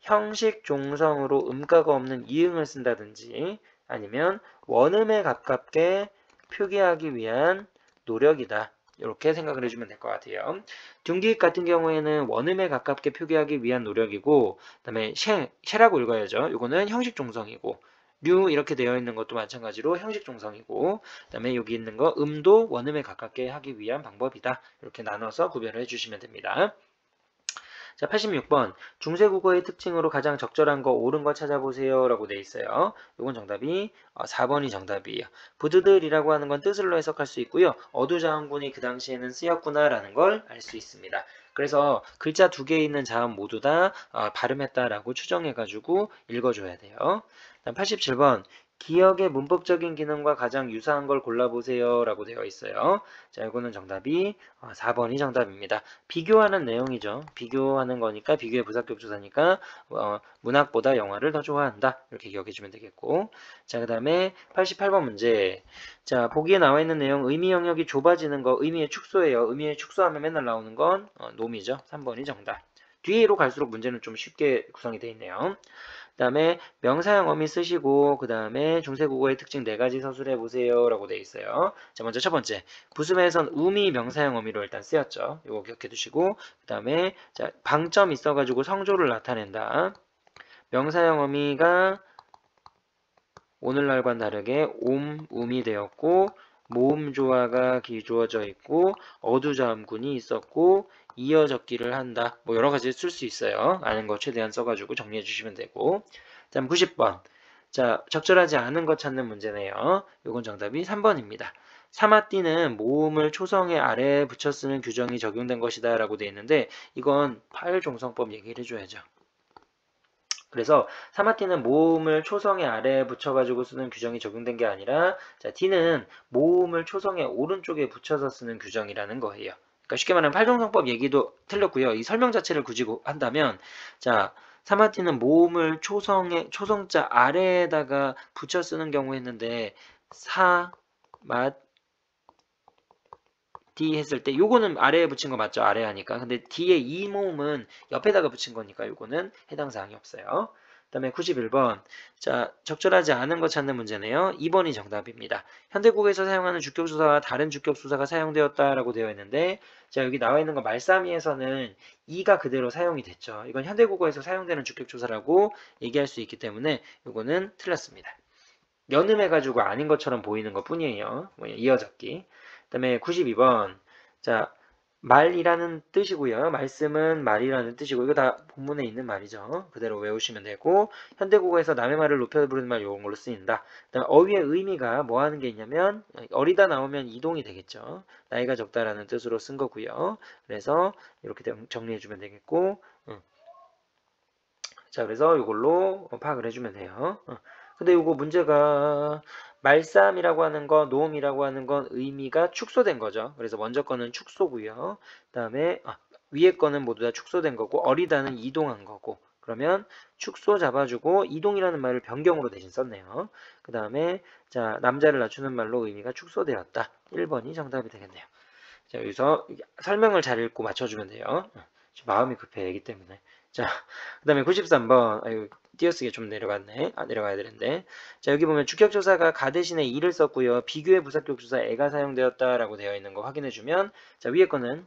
형식 종성으로 음가가 없는 이응을 쓴다든지 아니면 원음에 가깝게 표기하기 위한 노력이다. 이렇게 생각을 해주면 될 것 같아요. 둔기읍 같은 경우에는 원음에 가깝게 표기하기 위한 노력이고, 그 다음에 셰라고 읽어야죠. 이거는 형식 종성이고, 류 이렇게 되어 있는 것도 마찬가지로 형식 종성이고, 그 다음에 여기 있는 거 음도 원음에 가깝게 하기 위한 방법이다. 이렇게 나눠서 구별을 해주시면 됩니다. 자, 86번. 중세국어의 특징으로 가장 적절한 거, 옳은 거 찾아보세요. 라고 돼 있어요. 이건 정답이 4번이 정답이에요. 부드들이라고 하는 건 뜻을로 해석할 수 있고요. 어두자음군이 그 당시에는 쓰였구나 라는 걸 알 수 있습니다. 그래서 글자 두 개 있는 자음 모두 다 발음했다라고 추정해가지고 읽어줘야 돼요. 다음 87번. 기억의 문법적인 기능과 가장 유사한 걸 골라보세요. 라고 되어 있어요. 자, 이거는 정답이 4번이 정답입니다. 비교하는 내용이죠. 비교하는 거니까 비교의 부사격조사니까 문학보다 영화를 더 좋아한다. 이렇게 기억해주면 되겠고. 자, 그 다음에 88번 문제. 자, 보기에 나와 있는 내용 의미 영역이 좁아지는 거 의미의 축소예요. 의미의 축소하면 맨날 나오는 건 놈이죠. 3번이 정답. 뒤로 갈수록 문제는 좀 쉽게 구성이 되어 있네요. 그 다음에 명사형 어미 쓰시고 그 다음에 중세국어의 특징 4가지 서술해 보세요 라고 되어 있어요. 자, 먼저 첫 번째 부수에선 음이 명사형 어미로 일단 쓰였죠. 이거 기억해 두시고 그 다음에 자, 방점 있어가지고 성조를 나타낸다. 명사형 어미가 오늘날과는 다르게 음이 되었고 모음조화가 기주어져 있고 어두자음군이 있었고 이어 적기를 한다. 뭐 여러 가지 쓸 수 있어요. 아는 거 최대한 써가지고 정리해 주시면 되고. 다음 90번. 자, 적절하지 않은 것 찾는 문제네요. 요건 정답이 3번입니다. 사마띠는 모음을 초성의 아래에 붙여 쓰는 규정이 적용된 것이다 라고 되어 있는데 이건 파일종성법 얘기를 해줘야죠. 그래서 사마띠는 모음을 초성의 아래에 붙여가지고 쓰는 규정이 적용된 게 아니라 자, T는 모음을 초성의 오른쪽에 붙여서 쓰는 규정이라는 거예요. 그러니까 쉽게 말하면 팔종성법 얘기도 틀렸고요. 이 설명 자체를 굳이 한다면 자, 사마띠는 모음을 초성자 아래에다가 붙여 쓰는 경우 했는데 D 했을 때 요거는 아래에 붙인 거 맞죠? 아래 하니까. 근데 뒤에 이 모음은 옆에다가 붙인 거니까 요거는 해당 사항이 없어요. 그 다음에 91번. 자, 적절하지 않은 거 찾는 문제네요. 2번이 정답입니다. 현대국에서 사용하는 주격수사와 다른 주격수사가 사용되었다라고 되어 있는데 자, 여기 나와 있는 거 말싸미에서는 이가 그대로 사용이 됐죠. 이건 현대국어에서 사용되는 주격조사라고 얘기할 수 있기 때문에 요거는 틀렸습니다. 연음해가지고 아닌 것처럼 보이는 것 뿐이에요. 이어적기. 그 다음에 92번. 자, 말이라는 뜻이고요. 말씀은 말이라는 뜻이고 이거 다 본문에 있는 말이죠. 그대로 외우시면 되고 현대국어에서 남의 말을 높여 부르는 말 이런 걸로 쓰인다. 그다음에 어휘의 의미가 뭐 하는 게 있냐면 어리다 나오면 이동이 되겠죠. 나이가 적다라는 뜻으로 쓴 거고요. 그래서 이렇게 정리해 주면 되겠고 자, 그래서 이걸로 파악을 해주면 돼요. 근데 이거 문제가 말싸움이라고 하는 거, 노음이라고 하는 건 의미가 축소된 거죠. 그래서 먼저 거는 축소고요. 그 다음에 위에 거는 모두 다 축소된 거고 어리다는 이동한 거고 그러면 축소 잡아주고 이동이라는 말을 변경으로 대신 썼네요. 그 다음에 자 남자를 낮추는 말로 의미가 축소되었다. 1번이 정답이 되겠네요. 자 여기서 설명을 잘 읽고 맞춰주면 돼요. 마음이 급해 애기 때문에. 자, 그 다음에 93번. 아유, 띄어쓰기 좀 내려갔네. 내려가야 되는데. 자, 여기 보면 주격조사가 가 대신에 이를 썼고요. 비교의 부사격조사 애가 사용되었다라고 되어 있는 거 확인해주면, 자, 위에 거는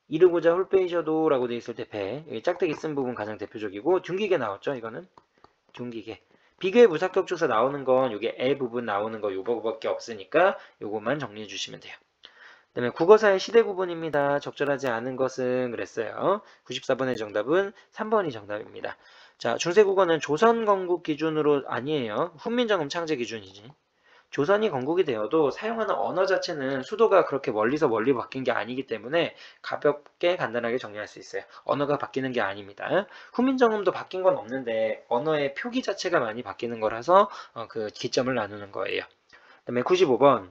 이르고자 홀빼이셔도 라고 되어 있을 때 배. 여기 짝대기 쓴 부분 가장 대표적이고, 둔기계 나왔죠, 이거는? 둔기계. 비교의 부사격조사 나오는 건 요게 애 부분 나오는 거 요거밖에 없으니까 요것만 정리해 주시면 돼요. 그 다음에 국어사의 시대 구분입니다. 적절하지 않은 것은 그랬어요. 94번의 정답은 3번이 정답입니다. 자, 중세국어는 조선 건국 기준으로 아니에요. 훈민정음 창제 기준이지. 조선이 건국이 되어도 사용하는 언어 자체는 수도가 그렇게 멀리서 멀리 바뀐 게 아니기 때문에 가볍게 간단하게 정리할 수 있어요. 언어가 바뀌는 게 아닙니다. 훈민정음도 바뀐 건 없는데 언어의 표기 자체가 많이 바뀌는 거라서 그 기점을 나누는 거예요. 그 다음에 95번.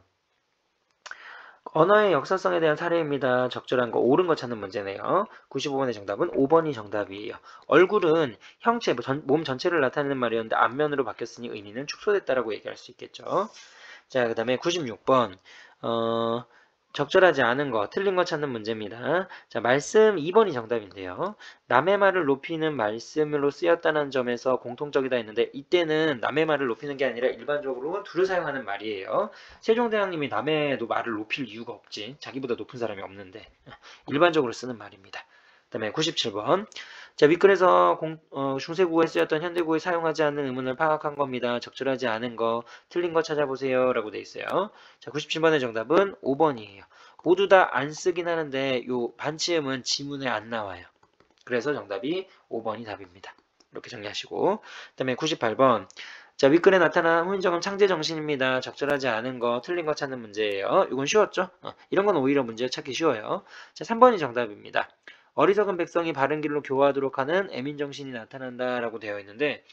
언어의 역사성에 대한 사례입니다. 적절한 거, 옳은 거 찾는 문제네요. 95번의 정답은 5번이 정답이에요. 얼굴은 형체, 몸 전체를 나타내는 말이었는데 앞면으로 바뀌었으니 의미는 축소됐다라고 얘기할 수 있겠죠. 자, 그 다음에 96번. 적절하지 않은 거, 틀린 거 찾는 문제입니다. 자, 말씀 2번이 정답인데요. 남의 말을 높이는 말씀으로 쓰였다는 점에서 공통적이다 했는데 이때는 남의 말을 높이는 게 아니라 일반적으로 둘을 사용하는 말이에요. 세종대왕님이 남의 말을 높일 이유가 없지. 자기보다 높은 사람이 없는데 일반적으로 쓰는 말입니다. 그 다음에 97번. 자, 윗글에서 중세국어에 쓰였던 현대국어에 사용하지 않는 의문을 파악한 겁니다. 적절하지 않은 거, 틀린 거 찾아보세요. 라고 돼 있어요. 자, 97번의 정답은 5번이에요. 모두 다 안 쓰긴 하는데 요 반치음은 지문에 안 나와요. 그래서 정답이 5번이 답입니다. 이렇게 정리하시고 그 다음에 98번. 자, 윗글에 나타난 후인정음 창제정신입니다. 적절하지 않은 거, 틀린 거 찾는 문제예요. 이건 쉬웠죠? 이런 건 오히려 문제 찾기 쉬워요. 자, 3번이 정답입니다. 어리석은 백성이 바른 길로 교화하도록 하는 애민정신이 나타난다라고 되어 있는데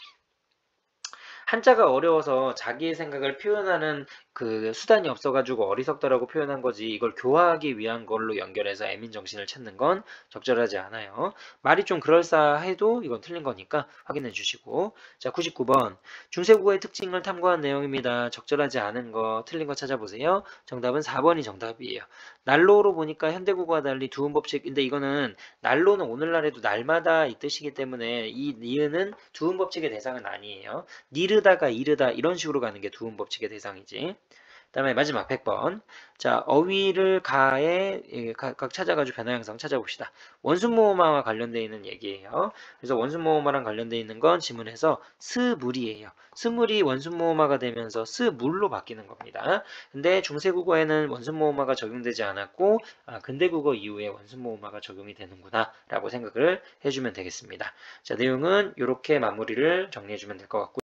한자가 어려워서 자기의 생각을 표현하는 그 수단이 없어가지고 어리석다라고 표현한 거지 이걸 교화하기 위한 걸로 연결해서 애민정신을 찾는 건 적절하지 않아요. 말이 좀 그럴싸해도 이건 틀린 거니까 확인해 주시고 자 99번 중세국어의 특징을 탐구한 내용입니다. 적절하지 않은 거 틀린 거 찾아보세요. 정답은 4번이 정답이에요. 난로로 보니까 현대국어와 달리 두음법칙인데 이거는 난로는 오늘날에도 날마다 이 뜻이기 때문에 이 니은은 두음법칙의 대상은 아니에요. 니르다가 이르다 이런 식으로 가는 게 두음법칙의 대상이지. 그 다음에 마지막 100번. 자, 어휘를 가에 각 찾아가지고 변화 양상 찾아봅시다. 원순모음화와 관련되어 있는 얘기예요. 그래서 원순모음화랑 관련되어 있는 건 지문에서 스물이에요. 스물이 원순모음화가 되면서 스물로 바뀌는 겁니다. 근데 중세국어에는 원순모음화가 적용되지 않았고 근대국어 이후에 원순모음화가 적용이 되는구나 라고 생각을 해주면 되겠습니다. 자, 내용은 이렇게 마무리를 정리해주면 될 것 같고요.